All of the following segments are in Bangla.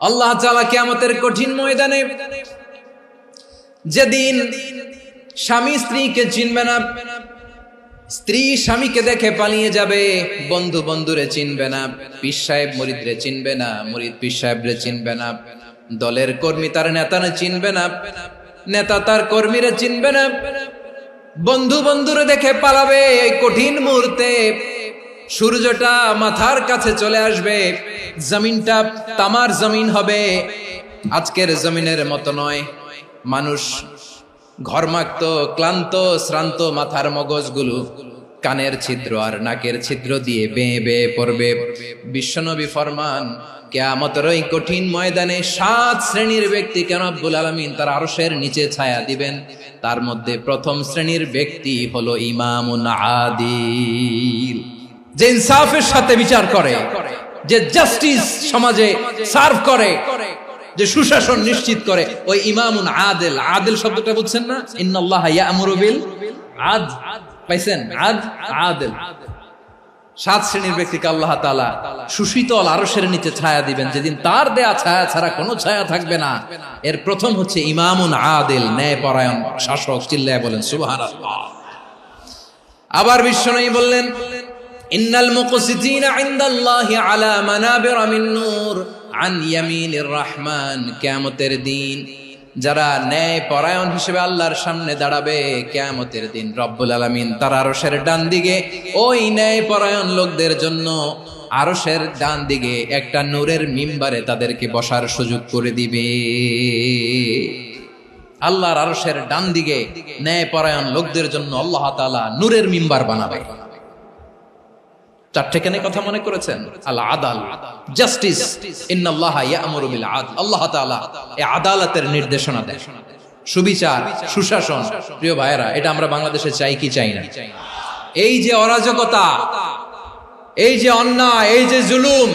আল্লাহ তাআলা কিয়ামতের কঠিন ময়দানে যেদিন স্বামী স্ত্রীকে চিনবে না, স্ত্রী স্বামীকে দেখে পালিয়ে যাবে, বন্ধু বন্ধুরে চিনবে না, পীর সাহেব মুরিদরে চিনবে না, মুরিদ পীর সাহেবরে চিনবে না, দলের কর্মী তার নেতারে চিনবে না, নেতা তার কর্মীরে চিনবে না, বন্ধু বন্ধুরে দেখে পালাবে। এই কঠিন মুহূর্তে সূর্যটা মাথার কাছে চলে আসবে, জমিনটা তামার জমিন হবে, আজকের জমিনের মতো নয়। মানুষ ঘর্মাক্ত, ক্লান্ত, শ্রান্ত মাথার মগজগুলো কানের ছিদ্র আর নাকের ছিদ্র দিয়ে বেয়ে বেয়ে পড়বে। বিশ্বনবী ফরমান, কিয়ামতের ওই কঠিন ময়দানে 7 শ্রেণীর ব্যক্তিকে রব্বুল আলামিন তার আরশের নিচে ছায়া দিবেন। তার মধ্যে প্রথম শ্রেণীর ব্যক্তি হলো ইমামুন আদিল, যে ইনসাফের সাথে বিচার করে, যে জাস্টিস সমাজে সার্ভ করে, যে সুশাসন নিশ্চিত করে, ওই ইমামুন আদিল। আদিল শব্দটা বুঝছেন না? ইন্নাল্লাহা ইয়া'মুরু বিল আদল, পাইছেন? আদিল। 7 শ্রেণীর ব্যক্তিকে আল্লাহ তাআলা সুশীতল আরশের নিচে ছায়া দিবেন, যেদিন তার দেয়া ছায়া ছাড়া কোনো ছায়া থাকবে না। এর প্রথম হচ্ছে ইমামুন আদিল, ন্যায়পরায়ণ শাসক। চিল্লায় বলেন সুবহানাল্লাহ। আবার বিশ্বনবী বললেন, ইন্নাল মুকসিতিনা ইনদাল্লাহি আলা মানাবিরা মিন নূর আন ইয়ামিনির রহমান। কিয়ামতের দিন যারা ন্যায় পরায়ণ হিসেবে আল্লাহর সামনে দাঁড়াবে, কিয়ামতের দিন রব্বুল আলামিন তার আরশের ডান দিকে ওই ন্যায় পরায়ণ লোকদের জন্য আরশের ডান দিকে একটা নূরের মিম্বারে তাদেরকে বসার সুযোগ করে দিবে। আল্লাহর আরশের ডান দিকে ন্যায় পরায়ণ লোকদের জন্য আল্লাহ তাআলা নূরের মিম্বার বানাবে। 4টে কেন কথা মনে করেছেন? আল আদাল, জাস্টিস। ইন্নাল্লাহা ইয়া'মুরু বিল আদল। আল্লাহ তাআলা এই আদালতের নির্দেশনা দেন, সুবিচার, সুশাসন। প্রিয় ভাইয়েরা, এটা আমরা বাংলাদেশে চাই কি চাই না? এই যে অরাজকতা, এই যে অন্যায়, এই যে জুলুম,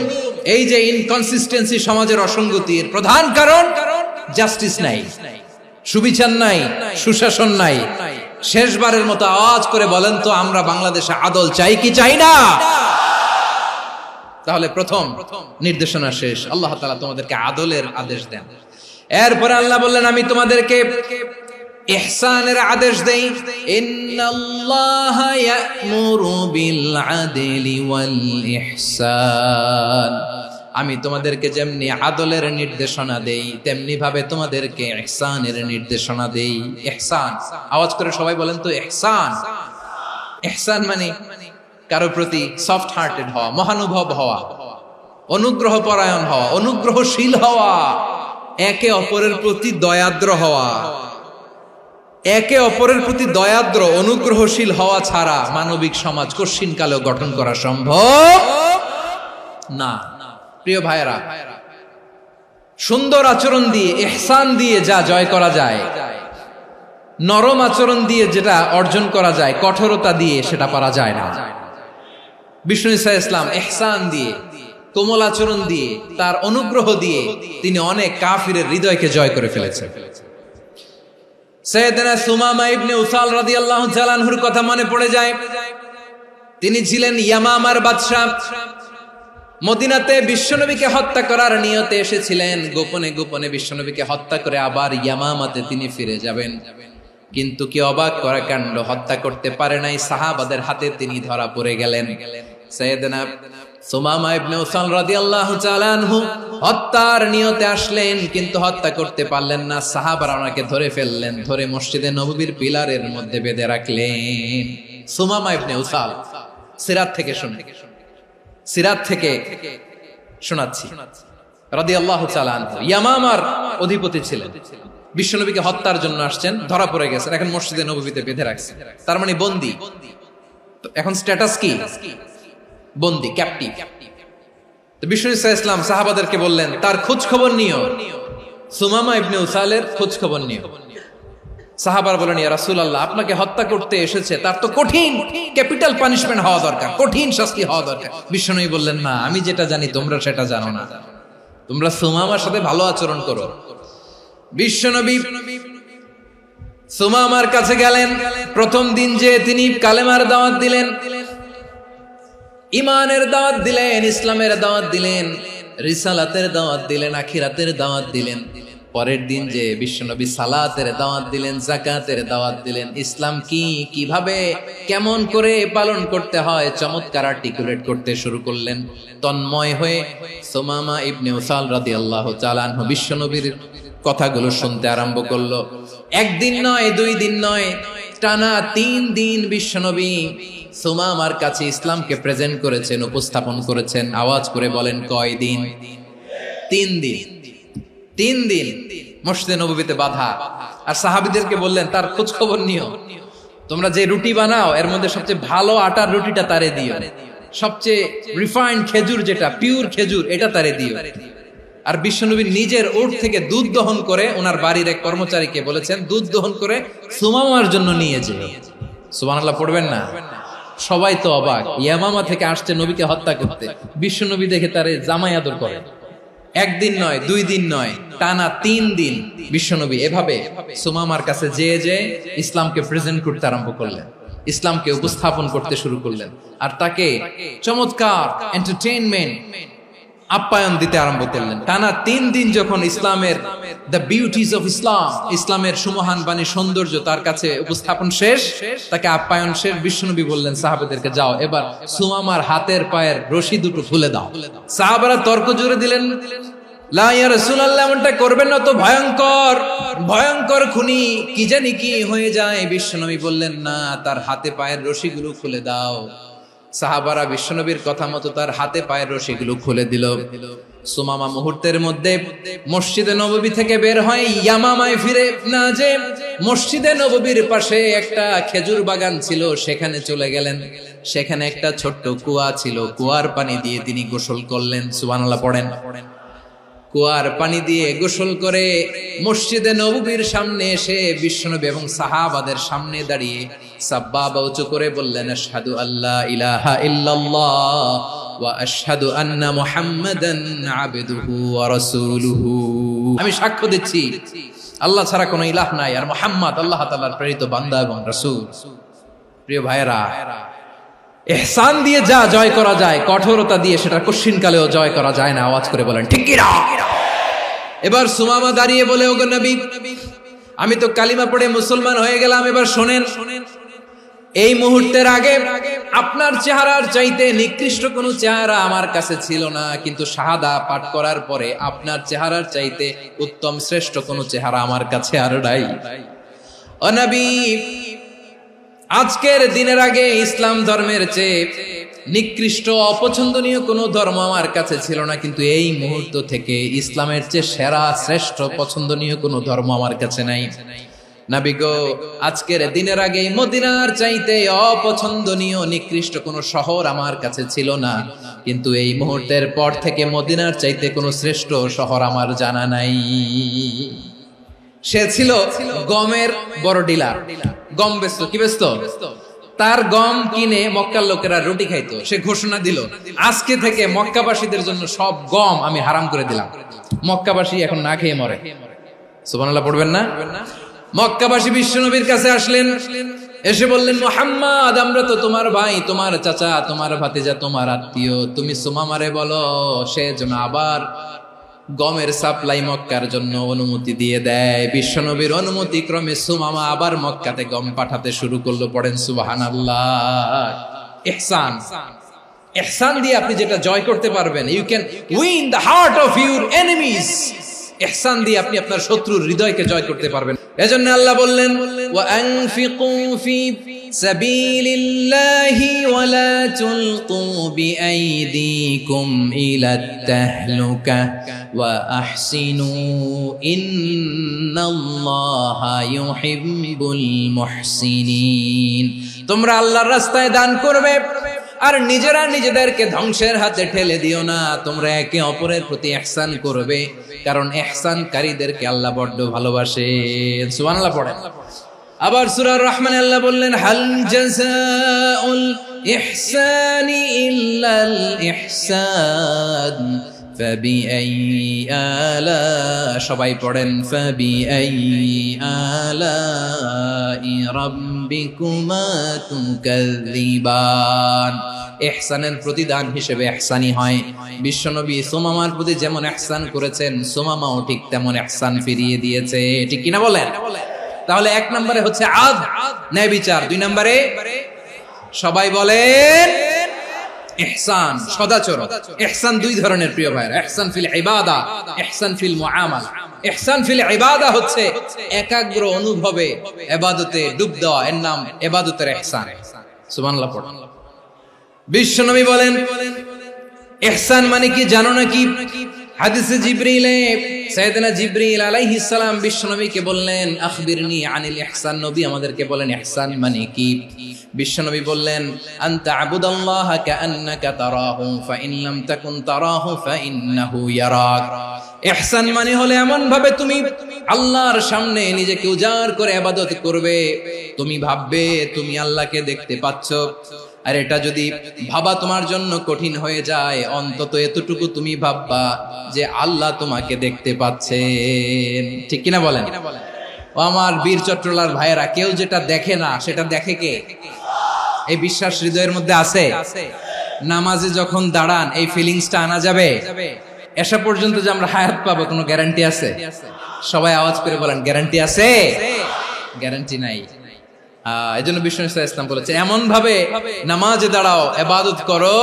এই যে ইনকনসিস্টেন্সি সমাজের অসঙ্গতির প্রধান কারণ জাস্টিস নাই, সুবিচার নাই, সুশাসন নাই। শেষবারের মতো আওয়াজ করে বলেন তো, আমরা বাংলাদেশে আদল চাই কি চাই না? তাহলে প্রথম নির্দেশনা শেষ। আল্লাহ তাআলা তোমাদেরকে আদলের আদেশ দেন। এরপরে আল্লাহ বললেন, আমি তোমাদেরকে ইহসানের আদেশ দেই। ইন্নাল্লাহা ইয়া'মুরু বিল আদলি ওয়াল ইহসান। আমি তোমাদেরকে যেমনি আদলের নির্দেশনা দেই, তেমনি ভাবে তোমাদেরকে ইহসানের নির্দেশনা দেই। ইহসান, আওয়াজ করে সবাই বলেন তো ইহসান। ইহসান মানে কারো প্রতি সফট হার্টেড হওয়া, মহানুভব হওয়া, অনুগ্রহ পরায়ণ হওয়া, অনুগ্রহশীল হওয়া, একে অপরের প্রতি দয়াদ্র হওয়া। একে অপরের প্রতি দয়াদ্র, অনুগ্রহশীল হওয়া ছাড়া মানবিক সমাজ কশিনকালেও গঠন করা সম্ভব না। প্রিয় ভাইয়েরা, সুন্দর আচরণ দিয়ে, ইহসান দিয়ে যা জয় করা যায়, নরম আচরণ দিয়ে যেটা অর্জন করা যায়, কঠোরতা দিয়ে সেটা পারা যায় না। বিষ্ণু ঈসা ইসলাম ইহসান দিয়ে, কোমল আচরণ দিয়ে, তার অনুগ্রহ দিয়ে তিনি অনেক কাফিরের হৃদয়কে জয় করে ফেলেছেন। সাইয়েদনা সুমামা ইবনে উসাল রাদিয়াল্লাহু তাআলা আনহুর কথা মনে পড়ে যায়। তিনি ছিলেন ইয়ামামার বাদশা। মদিনাতে বিশ্বনবীকে হত্যা করার নিয়তে এসেছিলেন। গোপনে গোপনে বিশ্বনবীকে হত্যা করে আবার ইয়ামামাতে তিনি ফিরে যাবেন। কিন্তু কি অবাক করা কাণ্ড, হত্যা করতে পারে নাই, সাহাবাদের হাতে তিনি ধরা পড়ে গেলেন। সাইয়েদনা সুমামা ইবনে উসাল রাদিয়াল্লাহু তাআলা আনহু হত্যার নিয়তে আসলেন, কিন্তু হত্যা করতে পারলেন না। সাহাবারা ওনাকে ধরে ফেললেন, ধরে মসজিদে নববীর পিলারের মধ্যে বেঁধে রাখলেন। সুমামা ইবনে উসাল, সিরাত থেকে শুনে, সিরাত থেকে শোনাচ্ছি, রাদিয়াল্লাহু তাআলা আনহু ইয়ামামার অধিপতি ছিলেন। বিশ্বনবীকে হত্যার জন্য আসছেন, ধরা পড়ে গেছেন, এখন মসজিদে নববীতে বেঁধে রাখছেন। তার মানে বন্দী। এখন স্ট্যাটাস কি? বন্দী, ক্যাপটিভ। তো বিষ্ণু ঈসা ইসলাম সাহাবাদেরকে বললেন, তার খোঁজ খবর নিও, সুমামা ইবনে উসালের খোঁজ খবর নিও। সাহাবারা বলেন, ইয়া রাসূলুল্লাহ, আপনাকে হত্যা করতে এসেছে, তার তো কঠিন ক্যাপিটাল পানিশমেন্ট হওয়া দরকার, কঠিন শাস্তি হওয়া দরকার। বিশ্বনবী বললেন, না, আমি যেটা জানি তোমরা সেটা জানো না, তোমরা সুমামার সাথে ভালো আচরণ করো। বিশ্বনবী সুমামার কাছে গেলেন। প্রথম দিন যে তিনি কালেমার দাওয়াত দিলেন, ইমানের দাওয়াত দিলেন, ইসলামের দাওয়াত দিলেন, রিসালাতের দাওয়াত দিলেন, আখিরাতের দাওয়াত দিলেন। পরের দিন যে বিশ্বনবী সালাতের দাওয়াত দিলেন, যাকাতের দাওয়াত দিলেন, ইসলাম কি, কিভাবে, কেমন করে পালন করতে হয় চমৎকার আর্টিকুলেট করতে শুরু করলেন। তন্ময় হয়ে সুমামা ইবনে উসাল রাদিয়াল্লাহু তাআলা আনহু বিশ্বনবীর কথাগুলো শুনতে আরম্ভ করলো। একদিন নয়, 2 দিন নয়, টানা 3 দিন বিশ্বনবী সুমামার কাছে ইসলামকে প্রেজেন্ট করেছেন, উপস্থাপন করেছেন। আওয়াজ করে বলেন, কয় দিন? 3 দিন। 3 দিন মসজিদে নববীতে বাধা। আর সাহাবীদেরকে বললেন, তার খোঁজ খবর নিও, তোমরা যে রুটি বানাও এর মধ্যে সবচেয়ে ভালো আটার রুটিটা তারে দিও, সবচেয়ে রিফাইন্ড খেজুর, যেটা পিওর খেজুর, এটা তারে দিও। আর বিশ্বনবী নিজের উট থেকে দুধ দহন করে ওনার বাড়ির এক কর্মচারীকে বলেছেন, দুধ দহন করে সুমামার জন্য নিয়ে যেও। সুবহানাল্লাহ পড়বেন না? সবাই তো অবাক, ইয়ামামা থেকে আসছে নবীকে হত্যা করতে, বিশ্বনবী দেখে তারে জামাই আদর করে। একদিন নয়, 2 দিন নয়, টানা 3 দিন বিশ্বনবী এভাবে সুমামার কাছে যেয়ে ইসলামকে প্রেজেন্ট করতে আরম্ভ করলেন, ইসলামকে উপস্থাপন করতে শুরু করলেন। আর তাকে চমৎকার এন্টারটেইনমেন্ট, আপ্যায়ন দিতে আরম্ভ করলেন। টানা 3 দিন যখন ইসলামের দ্য বিউটিজ অফ ইসলাম, ইসলামের সুমহান বাণী, সৌন্দর্য তার কাছে উপস্থাপন শেষ, তাকে আপ্যায়ন শেষ, বিশ্বনবী বললেন সাহাবাদেরকে, যাও এবার সুমামার হাতের পায়ের রশি দুটো খুলে দাও। সাহাবারা তর্ক জুড়ে দিলেন, লা ইয়া রাসূলুল্লাহ, এমনটা করবেন না, তো ভয়ঙ্কর ভয়ঙ্কর খুনি, কি জানি কি হয়ে যায়। বিশ্বনবী বললেন, না, তার হাতে পায়ের রশিগুলো খুলে দাও। সাহাবারা বিশ্বনবীর কথা মতো তার হাতে পায়ের রশিগুলো খুলে দিল। সুমামা মুহূর্তের মধ্যে মসজিদে নববী থেকে বের হয়, ইয়ামামায় ফিরে না যে মসজিদে নববীর পাশে একটা খেজুর বাগান ছিল, সেখানে চলে গেলেন। সেখানে একটা ছোট্ট কুয়া ছিল, কুয়ার পানি দিয়ে তিনি গোসল করলেন। সুবহানাল্লাহ পড়েন। কুয়ার পানি দিয়ে গোসল করে মসজিদে নববীর সামনে এসে বিশ্বনবী এবং সাহাবাদের সামনে দাঁড়িয়ে সাব্বাবা উঁচু করে বললেন, আশহাদু আল্লা ইলাহা ইল্লাল্লাহ ওয়া আশহাদু আন্না মুহাম্মাদান আবদুহু ওয়া রাসূলুহু। আমি সাক্ষ্য দিচ্ছি আল্লাহ ছাড়া কোনো ইলাহ নাই, আর মুহাম্মদ আল্লাহ তাআলার প্রেরিত বান্দা এবং রাসূল। প্রিয় ভাইয়েরা, ইহসান দিয়ে যা জয় করা যায়, কঠোরতা দিয়ে সেটা কঠিনকালেও জয় করা যায় না। আওয়াজ করে বলেন, ঠিক কি না? এবার সুমামা দাঁড়িয়ে বলে, ওগো নবী, আমি তো কালিমা পড়ে মুসলমান হয়ে গেলাম, এবার শোনেন, এই মুহূর্তের আগে আপনার চেহারার চাইতে নিকৃষ্ট কোনো চেহারা আমার কাছে ছিল না, কিন্তু শাহাদা পাঠ করার পরে আপনার চেহারার চাইতে উত্তম শ্রেষ্ঠ কোনো চেহারা আমার কাছে আর নাই। ও নবী, আজকের দিনের আগে ইসলাম ধর্মের চেয়ে নিকৃষ্ট অপছন্দনীয় কোনো ধর্ম আমার কাছে ছিল না, কিন্তু এই মুহূর্ত থেকে ইসলামের চেয়ে সেরা শ্রেষ্ঠ পছন্দনীয় কোনো ধর্ম আমার কাছে নাই। নবী গো, আজকের দিনের আগে মদিনার চাইতে অপছন্দনীয় নিকৃষ্ট কোনো শহর আমার কাছে ছিল না, কিন্তু এই মুহূর্তের পর থেকে মদিনার চাইতে কোনো শ্রেষ্ঠ শহর আমার জানা নাই। সে ছিল গমের বড় ডিলার, গম বেচত। কি বেচত? তার গম কিনে মক্কার লোকেরা রুটি খাইতো। সে ঘোষণা দিল, আজকে থেকে মক্কাবাসীদের জন্য সব গম আমি হারাম করে দিলাম, মক্কাবাসী এখন না খেয়ে মরে। সুবহানাল্লাহ পড়বেন না? মক্কাবাসী বিশ্বনবীর কাছে আসলেন, এসে বললেন, মুহাম্মদ, আমরা তো তোমার ভাই, তোমার চাচা, তোমার ভাতিজা, তোমার আত্মীয়, তুমি সুমামারে বলো সে যেন আবার গমের সাপ্লাই মক্কার জন্য অনুমতি দিয়ে দেয়। বিশ্বনবীর অনুমতি ক্রমে সুমামা আবার মক্কাতে গম পাঠাতে শুরু করলো। পড়েন সুবহানাল্লাহ। ইহসান, ইহসান দিয়ে আপনি যেটা জয় করতে পারবেন, you can win the heart of your enemies. ইহসান দিয়ে আপনি আপনার শত্রুর হৃদয়কে জয় করতে পারবেন। এজন্য আল্লাহ বললেন, ওয়া আনফিকু ফি সাবিলিল্লাহি ওয়া লা তুলকু বিআইদিকুম ইলাত তাহলুকা ওয়া আহসিনু ইন্নাল্লাহা ইউহিব্বুল মুহসিনিন। তোমরা আল্লাহর রাস্তায় দান করবে আর নিজেরা নিজেদেরকে ধ্বংসের হাতে ঠেলে দিও না। তোমরা একে অপরের প্রতি ইহসান করবে, কারণ ইহসানকারীদেরকে আল্লাহ বড় ভালোবাসেন। সুবহানাল্লাহ পড়েন। আবার সূরা রহমানে আল্লাহ বললেন, হাল জাযাউল ইহসানি ইল্লাল ইহসান ফাবিআইয়ি আলা, সবাই পড়েন, ফাবিআইয়ি আলাই রাব্বিকুমা তুকাযযিবান। ইহসানের প্রতিদান হিসেবে ইহসানি হয়। বিশ্বনবী সুমামার প্রতি যেমন ইহসান করেছেন, সুমামাও ঠিক তেমন ইহসান ফিরিয়ে দিয়েছে। ঠিক কিনা বলেন? তাহলে এক নম্বরে হচ্ছে আদ, ন্যায় বিচার। দুই নম্বরে সবাই বলেন ইহসান, সদাচরণ। ইহসান দুই ধরনের প্রিয় ভাইরা, ইহসান ফিল ইবাদা, ইহসান ফিল মুআমালা। ইহসান ফিল ইবাদা হচ্ছে একাগ্র অনুভবে ইবাদতে ডুব দেওয়া, এর নাম ইবাদতের ইহসান। সুবহানাল্লাহ পড়ুন। বিশ্বনবী বলেন ইহসান মানে কি জানো নাকি? হাদিসে জিবরিলে সাইয়েদনা জিবরিল আলাইহিস সালাম বিশ্বনবীকে বললেন আখবিরনি আনিল ইহসান। নবী আমাদেরকে বলেন ইহসান মানে কি? বিশ্বনবী বললেন আনতা আবুদাল্লাহা কাআন্নাকা তারাহু ফাইন লাম তাকুন তারাহু ফাইন্নাহু ইয়ারাক। ইহসান মানে হলো এমন ভাবে তুমি আল্লাহর সামনে নিজেকে উজাড় করে ইবাদত করবে, তুমি ভাববে তুমি আল্লাহকে দেখতে পাচ্ছ। আর এটা যদি ভাবা তোমার জন্য কঠিন হয়ে যায়, অন্তত এতটুকু তুমি ভাববা যে আল্লাহ তোমাকে দেখতে পাচ্ছেন। ঠিক কিনা বলেন? ও আমার বীর চট্টলার ভাইয়েরা, কেউ যেটা দেখে না সেটা দেখে কে? এই বিশ্বাস হৃদয়ের মধ্যে আছে? নামাজে যখন দাঁড়ান এই ফিলিংসটা আনা যাবে? এসা পর্যন্ত যে আমরা হায়াত পাবো কোনো গ্যারান্টি আছে? সবাই আওয়াজ করে বলেন গ্যারান্টি আছে? গ্যারান্টি নাই। এজন্য বিষ্ণু ইসলাম বলেছে এমন ভাবে নামাজে দাঁড়াও, ইবাদত করো,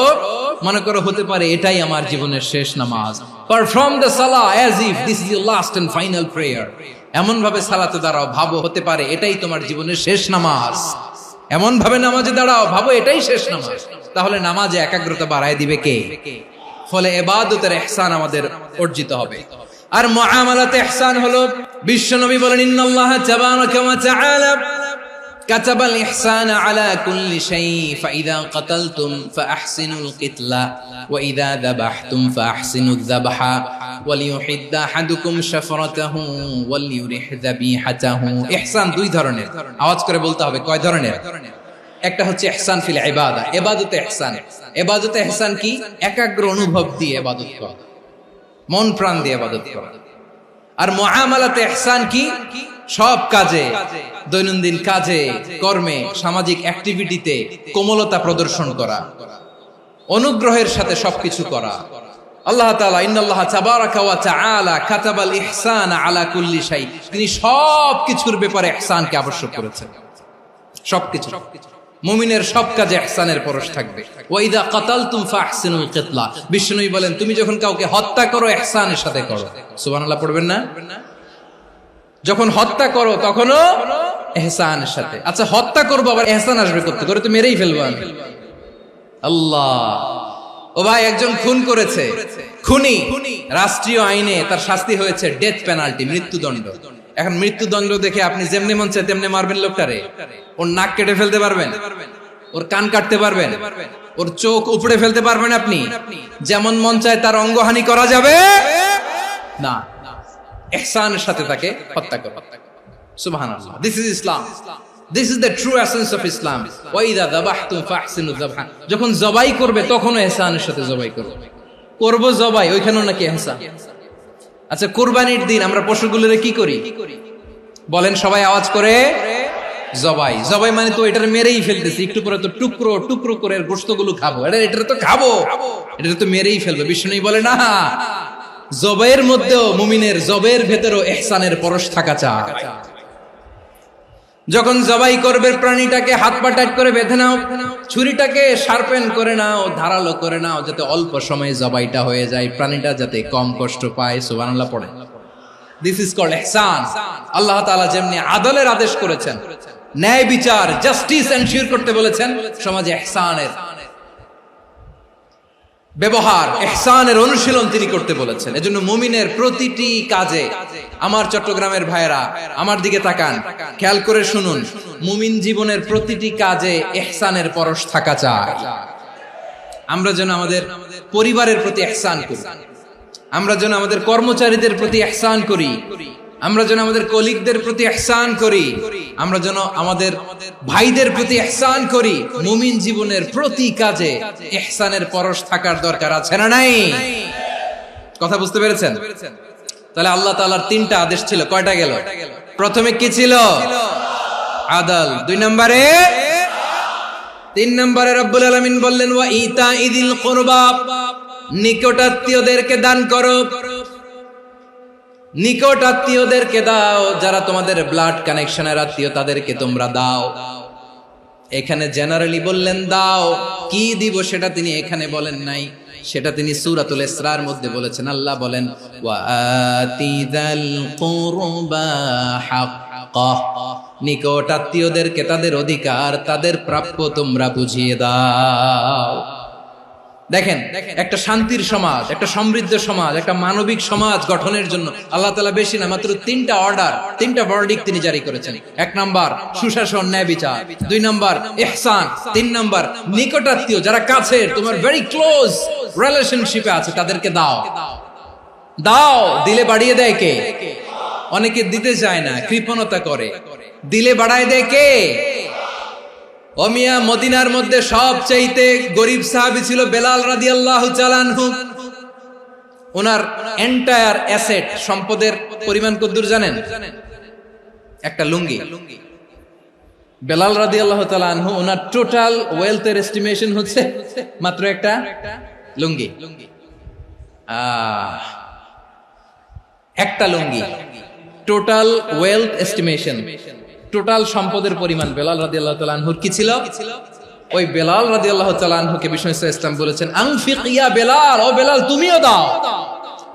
মনে করো হতে পারে এটাই আমার জীবনের শেষ নামাজ। পারফর্ম দ্য সালাহ as if this is your last and final prayer. এমন ভাবে সালাতে দাঁড়াও, ভাবো হতে পারে এটাই তোমার জীবনের শেষ নামাজ। এমন ভাবে নামাজে দাঁড়াও, ভাবো এটাই শেষ নামাজ। তাহলে নামাজে একাগ্রতা বাড়ায় দিবে কে? ফলে ইবাদতের ইহসান আমাদের অর্জিত হবে। আর মুআমালাতে ইহসান হলো, বিশ্বনবী বলেন ইন্নাল্লাহা তাবারাকা ওয়া তাআলা কাতাবাল ইহসানা আলা কুল্লি শাই ফাইযা কাতালতুম ফাআহসিনুল কিতলা ওয়া ইযা যাবাহতুম ফাআহসিনুয যাবহা ওয়ালিয়ুহিদ্দা আহাদুকুম শাফরাতাহু ওয়ালিয়ুরিহ যাবিহাতাহু। ইহসান দুই ধরনের, আওয়াজ করে বলতে হবে কয় ধরনের? একটা হচ্ছে ইহসান ফিল ইবাদা, ইবাদতে ইহসান। ইবাদতে ইহসান কি? একাগ্র অনুভব দিয়ে ইবাদত করা, মন প্রাণ দিয়ে ইবাদত করা। আর মুআমালাতে ইহসান কি? সব কাজে, দৈনন্দিন কাজে, কর্মে, সামাজিক অ্যাক্টিভিটিতে কোমলতা প্রদর্শন করা, অনুগ্রহের সাথে সবকিছু করা। আল্লাহ তাআলা ইন্নাল্লাহা তাবারাকা ওয়া তাআলা কাতাবাল ইহসানা আলা কুল্লি শাই, তিনি সবকিছুর ব্যাপারে ইহসানকে আবশ্যক করেছেন। সবকিছু, মুমিনের সব কাজে ইহসানের পরশ থাকবে। ওয়া ইযা কাতালতুম ফাহসিনুল কিতলা, বিষ্ণুই বলেন তুমি যখন কাউকে হত্যা করো ইহসানের সাথে করো। সুবহানাল্লাহ পড়বেন না? যখন হত্যা করো তখনও ইহসানের সাথে। আচ্ছা হত্যা করবো আবার ইহসান আসবে করতে করে তো মেরেই ফেলবো আমি। আল্লাহ, ও ভাই একজন খুন করেছে, খুনি, রাষ্ট্রীয় আইনে তার শাস্তি হয়েছে ডেথ পেনাল্টি, মৃত্যুদণ্ড। এখন মৃত্যুদণ্ড দেখে আপনি যেমনি মন চায় তেমনি মারবেন লোকটারে? ওর নাক কেটে ফেলতে পারবেন? ওর কান কাটতে পারবেন? ওর চোখ উপড়ে ফেলতে পারবেন আপনি? যেমন মন চায় তার অঙ্গহানি করা যাবে না। ইহসানের সাথে তাকে হত্যা করো। সুবহানাল্লাহ, this is Islam, this is the true essence of Islam. ওয়া ইযা যাবাহতুম ফাহসিনুয যাবহা, যখন জবাই করবে তখনও ইহসানের সাথে জবাই করো। করব জবাই, ওইখানেও নাকি ইহসান। আচ্ছা কুরবানির দিন আমরা পশুগুলোরে কি করি বলেন সবাই আওয়াজ করে? জবাই। জবাই মানে তো এটারে মেরেই ফেলতেছি, একটু পরে তো টুকরো টুকরো করে গোশতগুলো খাবো, এটা তো খাবো, এটা তো মেরেই ফেলবে। বিষ্ণু বলে না, জবাইয়ের মধ্যেও মুমিনের জবাইয়ের ভেতরেও ইহসানের পরশ থাকা চাই। যখন জবাই করবে প্রাণীটাকে হাত পা টাইট করে বেঁধে নাও, ছুরিটাকে শার্পেন করে নাও, ধারালো করে নাও, যাতে অল্প সময়ে জবাইটা হয়ে যায়, প্রাণীটা যাতে কম কষ্ট পায়। সুবহানাল্লাহ পড়ে। দিস ইজ কল্ড ইহসান। আল্লাহ তাআলা যেমনি আদলের আদেশ করেছেন, ন্যায় বিচার, জাস্টিস এনশিওর করতে বলেছেন, সমাজে ইহসানের ব্যবহার, ইহসানের অনুশীলন তিনি করতে বলেছেন। এজন্য মুমিনের প্রতিটি কাজে, আমার চট্টগ্রামের ভাইয়েরা আমার দিকে তাকান, খেয়াল করে শুনুন, মুমিন জীবনের প্রতিটি কাজে ইহসানের পরশ থাকা চাই। আমরা যেন আমাদের পরিবারের প্রতি ইহসান করি, আমরা যেন আমাদের কর্মচারীদের প্রতি ইহসান করি, আমরা যেন আমাদের কলিগদের প্রতি ইহসান করি, আমরা যেন আমাদের ভাইদের প্রতি ইহসান করি। মুমিন জীবনের প্রতি কাজে ইহসানের পরশ থাকার দরকার আছে না নাই? কথা বুঝতে পেরেছেন? তাহলে আল্লাহ তাআলার তিনটা আদেশ ছিল, কয়টা গেল? প্রথমে কি ছিল? আদল। দুই নম্বরে তিন নম্বরে রব্বুল আলামিন বললেন ওয়া ইতাইদিল কুরবা, নিকটাত্মীয়দেরকে দান করো। নিকট আত্মীয়দেরকে দাও, যারা তোমাদের ব্লাড কানেকশনের আত্মীয় তাদেরকে তোমরা দাও। এখানে জেনারেলি বললেন দাও, কি দিব সেটা তিনি এখানে বলেন নাই, সেটা তিনি সূরাতুল ইসরার মধ্যে বলেছেন। আল্লাহ বলেন ওয়া আতিযাল কুরবা হাক্কাহ, নিকট আত্মীয়দেরকে তাদের অধিকার, তাদের প্রাপ্য তোমরা বুঝিয়ে দাও। দেখেন, একটা শান্তির সমাজ, একটা সমৃদ্ধ সমাজ, একটা মানবিক সমাজ গঠনের জন্য আল্লাহ তাআলা বেশি না, মাত্র তিনটা অর্ডার, তিনটা ভার্ডিক্ট তিনি জারি করেছেন। এক নাম্বার সুশাসন, ন্যায় বিচার। দুই নাম্বার ইহসান। তিন নাম্বার নিকটাত্মীয়, যারা কাছের, তোমার ভেরি ক্লোজ রিলেশনশিপে আছে, তাদেরকে দাও। দাও, দিলে বাড়িয়ে দেয় কে? অনেকে দিতে চায় না, কৃপণতা করে। দিলে বাড়ায় দেয় কে? ও মিয়া, মদিনার মধ্যে সবচাইতে গরিব সাহাবী ছিল বেলাল রাদিয়াল্লাহু তাআলা আনহু। ওনার এন্টায়ার অ্যাসেট, সম্পদের পরিমাণ কতদূর জানেন? একটা লুঙ্গি। বেলাল রাদিয়াল্লাহু তাআলা আনহু, ওনার টোটাল ওয়েলথের এস্টিমেশন হচ্ছে মাত্র একটা লুঙ্গি। একটা লুঙ্গি, টোটাল ওয়েলথ এস্টিমেশন, টোটাল সম্পদের পরিমাণ বেলাল রাদিয়াল্লাহু তাআলা আনহুর কি ছিল? ওই বেলাল রাদিয়াল্লাহু তাআলা আনহুকে বিষ্ণু ইসলাম বলেছেন আনফিক ইয়া বেলাল, ও বেলাল তুমিও দাও।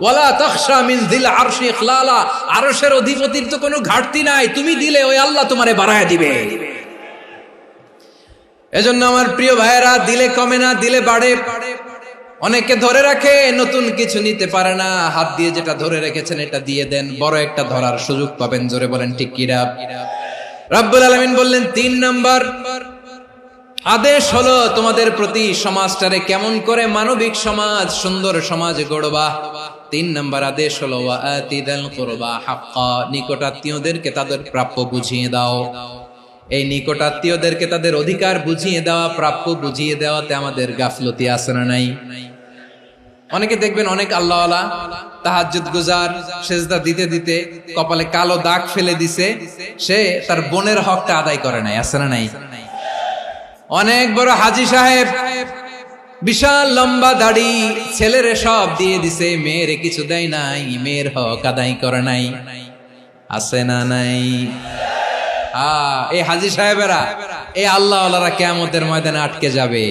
ওয়ালা তাখশা মিন যিল আরশি ইখলালা, আরশের অধিপতির তো কোনো ঘাটতি নাই, তুমি দিলে ওই আল্লাহ তোমারে বাড়ায় দিবে। এজন্য আমার প্রিয় ভাইয়েরা, দিলে কমে না, দিলে বাড়ে। অনেকে ধরে রাখে, নতুন কিছু নিতে পারে না, হাত দিয়ে যেটা ধরে রেখেছেন এটা দিয়ে দেন, বড় একটা ধরার সুযোগ পাবেন। জোরে বলেন ঠিক কিনা? রব্বুল আলামিন বললেন ৩ নাম্বার আদেশ হলো তোমাদের প্রতি, সমাজটারে কেমন করে মানবিক সমাজ, সুন্দর সমাজ গড়বা। ৩ নাম্বার আদেশ হলো ওয়া আতিদাল কুরবা হাক্কা, নিকটাত্মীয়দেরকে তাদের প্রাপ্য বুঝিয়ে দাও। এই নিকটাত্মীয়দেরকে তাদের অধিকার বুঝিয়ে দেওয়া, প্রাপ্য বুঝিয়ে দেওয়াতে আমাদের গাফলতি আছে না নাই? অনেকে দেখবেন অনেক আল্লাহওয়ালা, তাহাজ্জুদ গুজার, সেজদা দিতে দিতে কপালে কালো দাগ ফেলে দিছে, সে তার বোনের হকটা আদায় করে নাই, আছে না নাই? অনেক বড় হাজী সাহেব, বিশাল লম্বা দাড়ি, ছেলেরে সব দিয়ে দিছে, মেয়েরে কিছু দেয় নাই, মেয়ের হক আদায় করে নাই, আছে না নাই? এই হাজী সাহেবেরা, এই আল্লাহওয়ালারা কিয়ামতের ময়দানে আটকে যাবে।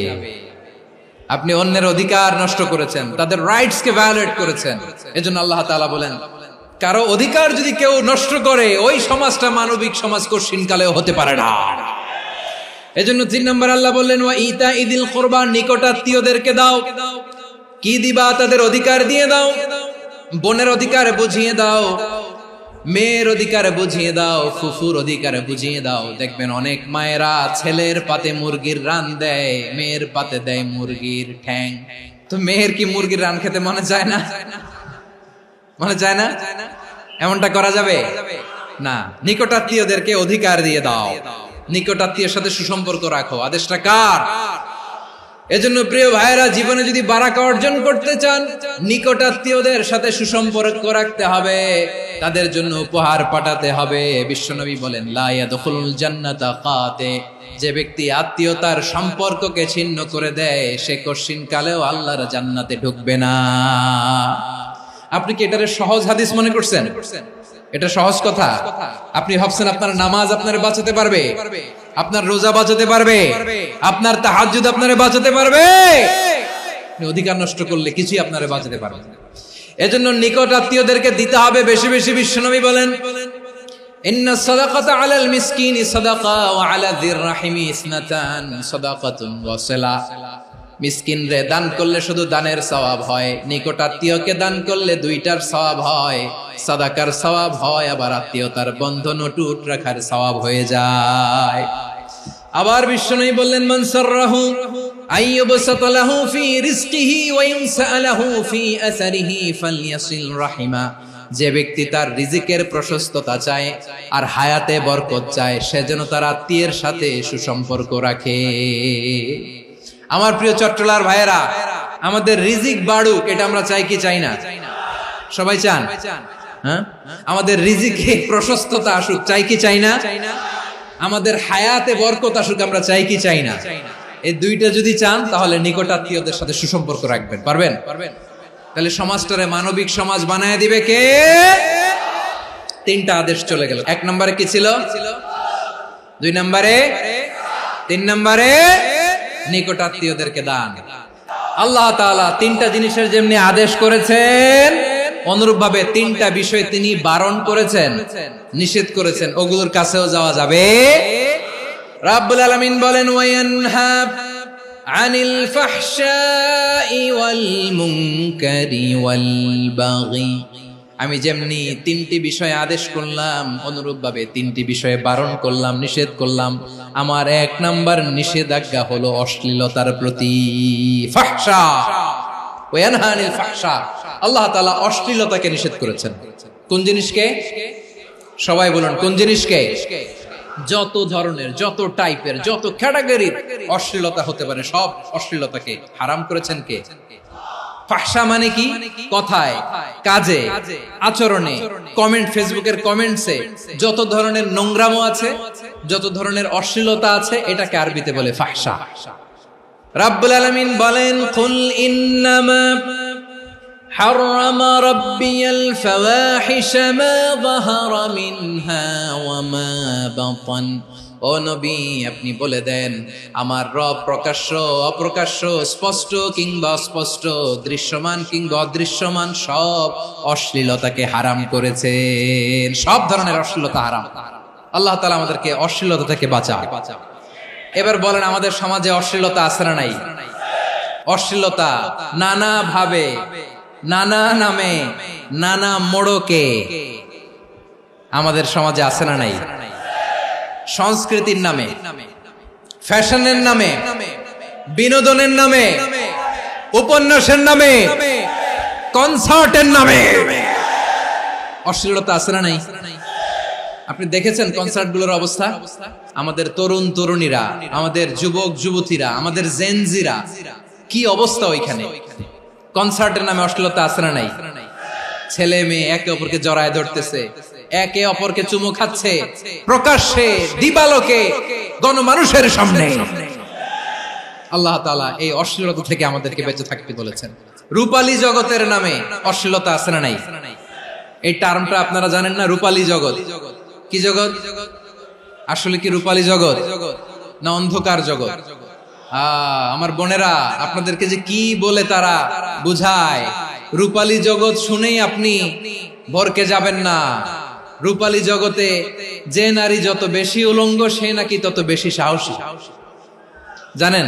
আপনি অন্যের অধিকার নষ্ট করেছেন, তাদের রাইটস কে ভায়োলেট করেছেন। এজন্য আল্লাহ তাআলা বলেন, কারো অধিকার যদি কেউ নষ্ট করে, ওই সমাজটা মানবিক সমাজ কঠিনকালেও হতে পারে না। এজন্য ৩ নম্বর আল্লাহ বললেন ওয়া ইতাইদিল কুরবা, নিকটাত্মীয়দেরকে দাও। কি দিবা? তাদের অধিকার দিয়ে দাও। বোনের অধিকার বুঝিয়ে দাও, মেয়ের অধিকার বুঝিয়ে দাও, ফুফুর অধিকার বুঝিয়ে দাও। দেখবেন অনেক মায়েরা ছেলের পাতে মুরগির রান দেয়, মেয়ের পাতে দেয় মুরগির ঠ্যাং। তো মেয়ের কি মুরগির রান খেতে মনে চায় না? মনে চায় না? এমনটা করা যাবে না। নিকটাত্মীয়দেরকে অধিকার দিয়ে দাও, নিকটাত্মীয়ের সাথে সুসম্পর্ক রাখো। আদেশটা কার? এজন্য প্রিয় ভাইয়েরা, জীবনে যদি বারাকা অর্জন করতে চান, নিকটাত্মীয়দের সাথে সুসম্পর্ক রাখতে হবে, তাদের জন্য উপহার পাঠাতে হবে। বিশ্বনবী বলেন লা ইয়াদখুলুল জান্নাতা কাতে, যে ব্যক্তি আত্মীয়তার সম্পর্ককে ছিন্ন করে দেয়, সে কঠিন কালেও আল্লাহর জান্নাতে ঢুকবে না। আপনি কি এটারে সহজ হাদিস মনে করছেন? এটা সহজ কথা? আপনি ভাবছেন আপনার নামাজ আপনারে বাঁচাতে পারবে, আপনার রোজা বাঁচাতে পারবে, আপনার তাহাজ্জুদ আপনারে বাঁচাতে পারবে? অধিকার নষ্ট করলে কিছুই আপনারে বাঁচাতে পারবে না। এজন্য নিকট আত্মীয়দেরকে দিতে হবে বেশি বেশি। বিশ্বনবী বলেন ইন্না সাদাকাতা আলাল মিসকিনি সাদাকা ওয়া আলা যির রাহিমি ইসনাতান সাদাকাতুন ওয়া সিলা। মিসকিনরে দান করলে শুধু দানের সওয়াব হয়, নিকট আত্মীয়কে দান করলে দুইটার সওয়াব হয়, সাদাকার সওয়াব হয়, আবার আত্মীয়তার বন্ধন অটুট রাখার সওয়াব হয়ে যায়। আবার বিশ্বনবী বললেন মান সাররাহু আইয়ুবসাতা লাহু ফি রিজকিহি ওয়া ইনসালাহু ফি আসারিহি ফালইয়াসিল রাহিমা। যে ব্যক্তি তার রিজিকের প্রশস্ততা চায় আর হায়াতে বরকত চায়, সে যেন তার আত্মীয়ের সাথে সুসম্পর্ক রাখে। আমার প্রিয় চট্টলার ভাইয়েরা, আমাদের রিজিক বাড়ুক, এটা আমরা চাই কি চাই না? সবাই চান? হ্যাঁ, আমাদের রিজিকে প্রশস্ততা আসুক, চাই কি চাই না? আমাদের হায়াতে বরকত আসুক, আমরা চাই কি চাই না? এই দুইটা যদি চান তাহলে নিকটাত্মীয়দের সাথে সুসম্পর্ক রাখবেন। পারবেন? তাহলে সমাজটারে মানবিক সমাজ বানায় দিবে কে? তিনটা আদেশ চলে গেল। 1 নম্বরে কি ছিল? 2 নম্বরে, 3 নম্বরে নিকটাত্মীয়দেরকে দান। আল্লাহ তাআলা তিনটা জিনিসের যেমনি আদেশ করেছেন, অনুরূপ ভাবে তিনটা বিষয় তিনি বারণ করেছেন, নিষেধ করেছেন। ওগুলোর কাছেও যাওয়া যাবে। রাব্বুল আলামিন বলেন, ওয়ায়ানহা আনিল ফাহশাই ওয়াল মুনকারি ওয়াল বাগি। আমি যেমনি তিনটি বিষয়ে আদেশ করলাম, অনুরূপ ভাবে তিনটি বিষয়ে বারণ করলাম, নিষেধ করলাম। আমার 1 নাম্বার নিষেধাজ্ঞা হলো অশ্লীলতার প্রতি। ফাহশা, ওয়ায়ানহা আনিল ফাহশা, আল্লাহ তাআলা অশ্লীলতাকে নিষেধ করেছেন। কোন জিনিসকে? সবাই বলুন, কোন জিনিসকে? যত ধরনের, যত টাইপের, যত ক্যাটাগরির অশ্লীলতা হতে পারে সব অশ্লীলতাকে হারাম করেছেন কে? ফাহশা মানে কি? কথায়, কাজে, আচরণে, কমেন্ট, ফেসবুকের কমেন্টসে যত ধরনের নোংরামো আছে, যত ধরনের অশ্লীলতা আছে, এটাকে আরবিতে বলে ফাহশা। রাব্বুল আলামিন বলেন, কুল ইন্নামা حرم ربي الفواحش ما ظهر منها وما بطن। ও নবী, আপনি বলে দেন, আমার রব প্রকাশ্য, অপ্রকাশ্য, স্পষ্ট কিংবা অস্পষ্ট, দৃশ্যমান কিংবা অদৃশ্যমান সব অশ্লীলতাকে হারাম করেছেন। সব ধরনের অশ্লীলতা হারাম। আল্লাহ তাআলা আমাদেরকে অশ্লীলতা থেকে বাঁচান। এবার বলেন, আমাদের সমাজে অশ্লীলতা আছে না নাই? অশ্লীলতা নানা ভাবে, নানা নামে, নানা মোড়কে আমাদের সমাজে আছে না নাই? সংস্কৃতির নামে, ফ্যাশনের নামে, বিনোদনের নামে, উপন্যাসের নামে, কনসার্টের নামে অশ্লীলতা আছে না নাই? আপনি দেখেছেন কনসার্টগুলোর অবস্থা? আমাদের তরুণ তরুণীরা, আমাদের যুবক যুবতীরা, আমাদের জেনজিরা, কি অবস্থা ওইখানে? কনসার্টের নামে অশ্লীলতা আছে না নাই? ছেলে মেয়ে একে অপরকে জড়ায় ধরতেছে, একে অপরকে চুমু খাচ্ছে, প্রকাশ্যে, দিবালোকে, গণমানুষের সামনে। আল্লাহ তাআলা এই অশ্লীলতা থেকে আমাদেরকে বেঁচে থাকতে বলেছেন। রূপালী জগতের নামে অশ্লীলতা আছে না নাই? এই টার্মটা আপনারা জানেন না? রূপালী জগৎ কি জগৎ? আসলে কি রূপালী জগৎ না অন্ধকার জগৎ? আমার বোনেরা, আপনাদেরকে যে কি বলে তারা বুঝায়, রূপালী জগৎ শুনেই আপনি ভরকে যাবেন না। রূপালী জগতে যে নারী যত বেশি উলঙ্গ, সে নাকি তত বেশি সাহসী। জানেন?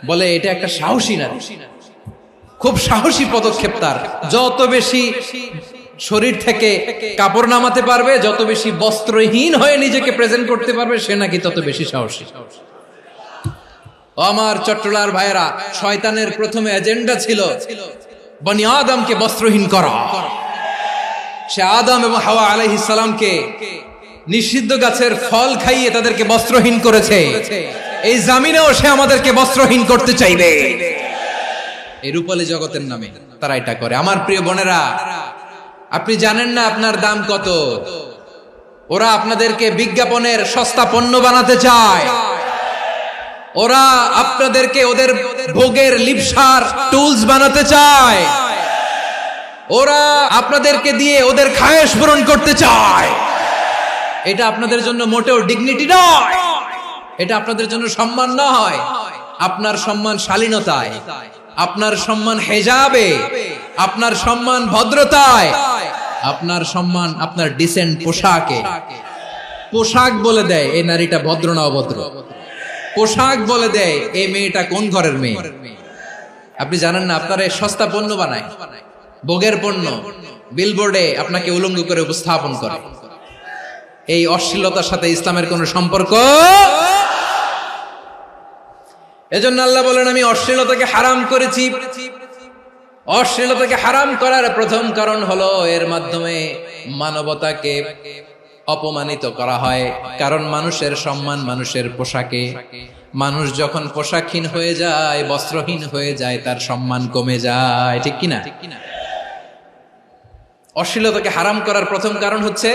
বলে এটা একটা সাহসী নারী, খুব সাহসী পদক্ষেপ তার। যত বেশি শরীর থেকে কাপড় নামাতে পারবে, যত বেশি বস্ত্রহীন হয়ে নিজেকে প্রেজেন্ট করতে পারবে, সে নাকি তত বেশি সাহসী। আমার চট্টলার ভাইয়েরা, শয়তানের প্রথমে এজেন্ডা ছিল বনি আদমকে বস্ত্রহীন করা। সে আদম এবং হাওয়া আলাইহিস সালামকে নিষিদ্ধ গাছের ফল খাইয়ে তাদেরকে বস্ত্রহীন করেছে। এই জামিনেও সে আমাদেরকে বস্ত্রহীন করতে চাইবে। এই রূপালী জগতের নামে তারা এটা করে। আমার প্রিয় বোনেরা, আপনি জানেন না আপনার দাম কত? ওরা আপনাদেরকে বিজ্ঞাপনের সস্তা পণ্য বানাতে চায়। ওরা আপনাদেরকে ওদের ভোগের লিপসার টুলস বানাতে চায়। ওরা আপনাদেরকে দিয়ে ওদের খায়েশ পূরণ করতে চায়। এটা আপনাদের জন্য মোটেও ডিগনিটি নয়, এটা আপনাদের জন্য সম্মান নয়। আপনার সম্মান শালীনতায়, আপনার সম্মান হেজাবে, আপনার সম্মান ভদ্রতায়, আপনার সম্মান আপনার ডিসেন্ট পোশাকে। পোশাক বলে দেয় এই নারীটা ভদ্র না অভদ্র। পোশাক বলে দেয় এই মেয়েটা কোন ঘরের মেয়ে। আপনি জানেন না, আপনারা সস্তা পণ্য বানায়, ভোগের পণ্য, বিলবোর্ডে আপনাকে উলঙ্গ করে উপস্থাপন করে। এই অশ্লীলতার সাথে ইসলামের কোন সম্পর্ক। এজন্য আল্লাহ বলেন, আমি অশ্লীলতাকে হারাম করেছি। অশ্লীলতাকে হারাম করার প্রথম কারণ হলো এর মাধ্যমে মানবতাকে অপমানিত করা হয়। কারণ মানুষের সম্মান মানুষের পোশাকে। মানুষ যখন পোশাকহীন হয়ে যায়, বস্ত্রহীন হয়ে যায়, তার সম্মান কমে যায়। ঠিক কিনা? অশ্লীলতাকে হারাম করার প্রথম কারণ হচ্ছে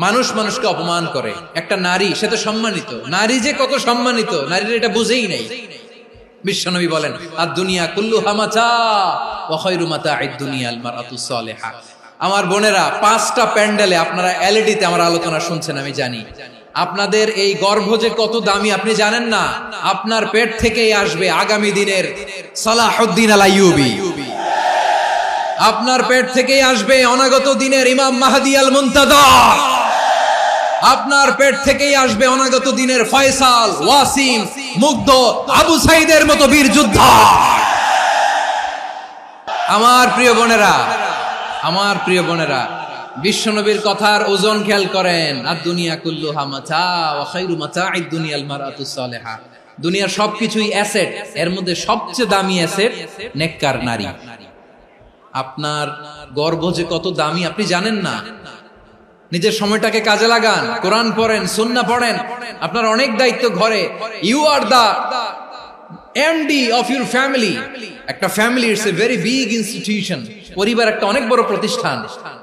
মানুষ মানুষকে অপমান করে। একটা নারী, সে তো সম্মানিত, নারী যে কত সম্মানিত নারীরা এটা বুঝেই নাই। বিশ্বনবী বলেন আদ-দুনিয়া কুল্লুহা মাতা ওয়া খায়রু মাতা'আদ দুনিয়া আল মারআতুস সালিহা। আমার বোনেরা, 5টা প্যান্ডেলে আপনারা এলইডিতে আমার আলোচনা শুনছেন, আমি জানি। আপনাদের এই গর্ভ যে কত দামি আপনি জানেন না। আপনার পেট থেকেই আসবে আগামী দিনের সালাহুদ্দিন আল আইয়ুবী। আপনার পেট থেকেই আসবে অনাগত দিনের ইমাম মাহদী আল মুনতাযর। আপনার পেট থেকেই আসবে অনাগত দিনের ফয়সাল, ওয়াসিম, মুগ্ধ, আবু সাইদের মতো বীর যোদ্ধা। আমার প্রিয় বোনেরা, আমার প্রিয় বোনেরা, বিশ্বনবীর কথার ওজন খেয়াল করেন। আদ-দুনিয়া কুল্লুহা মাতা ওয়া খায়রু মাতা'আদ দুনিয়া আল মারআতুস সালিহা। দুনিয়ার সবকিছুই অ্যাসেট, এর মধ্যে সবচেয়ে দামি অ্যাসেট নেককার নারী। আপনার গর্ভ যে কত দামি আপনি জানেন না। নিজের সময়টাকে কাজে লাগান, কোরআন পড়েন, সুন্নাহ পড়েন। আপনার অনেক দায়িত্ব ঘরে। You are the MD of your family. একটা family it's a very big institution. পরিবার একটা অনেক বড় প্রতিষ্ঠান,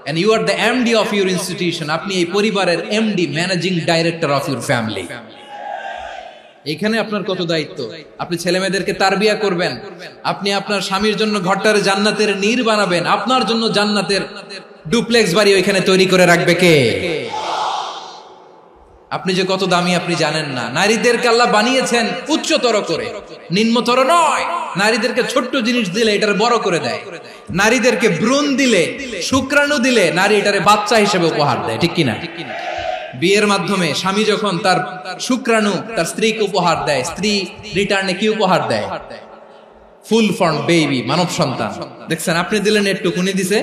and you are the MD of your institution. আপনি এই পরিবারের MD, managing director of your family. এখানে আপনার কত দায়িত্ব। আপনি ছেলে মেয়েদেরকে তারবিয়া করবেন, আপনি আপনার স্বামীর জন্য ঘরটারে জান্নাতের নীর বানাবেন, আপনার জন্য জান্নাতের ডুপ্লেক্স বাড়ি ওইখানে তৈরি করে রাখবে কে? আপনি যে কত দামি আপনি জানেন না। নারীদেরকে আল্লাহ বানিয়েছেন উচ্চতর করে, নিম্নতর নয়। নারীদেরকে ছোট্ট জিনিস দিলে এটারে বড় করে দেয়। নারীদেরকে ভ্রূণ দিলে, শুক্রাণু দিলে নারী এটারে বাচ্চা হিসেবে উপহার দেয়, ঠিক কিনা? বিয়ের মাধ্যমে স্বামী যখন তার শুক্রাণু তার স্ত্রীকে উপহার দেয়, স্ত্রী রিটার্নে কি উপহার দেয়? ফুল ফর্ম বেবি, মানব সন্তান। দেখছেন, আপনি দিলেন একটুকুনি, দিছে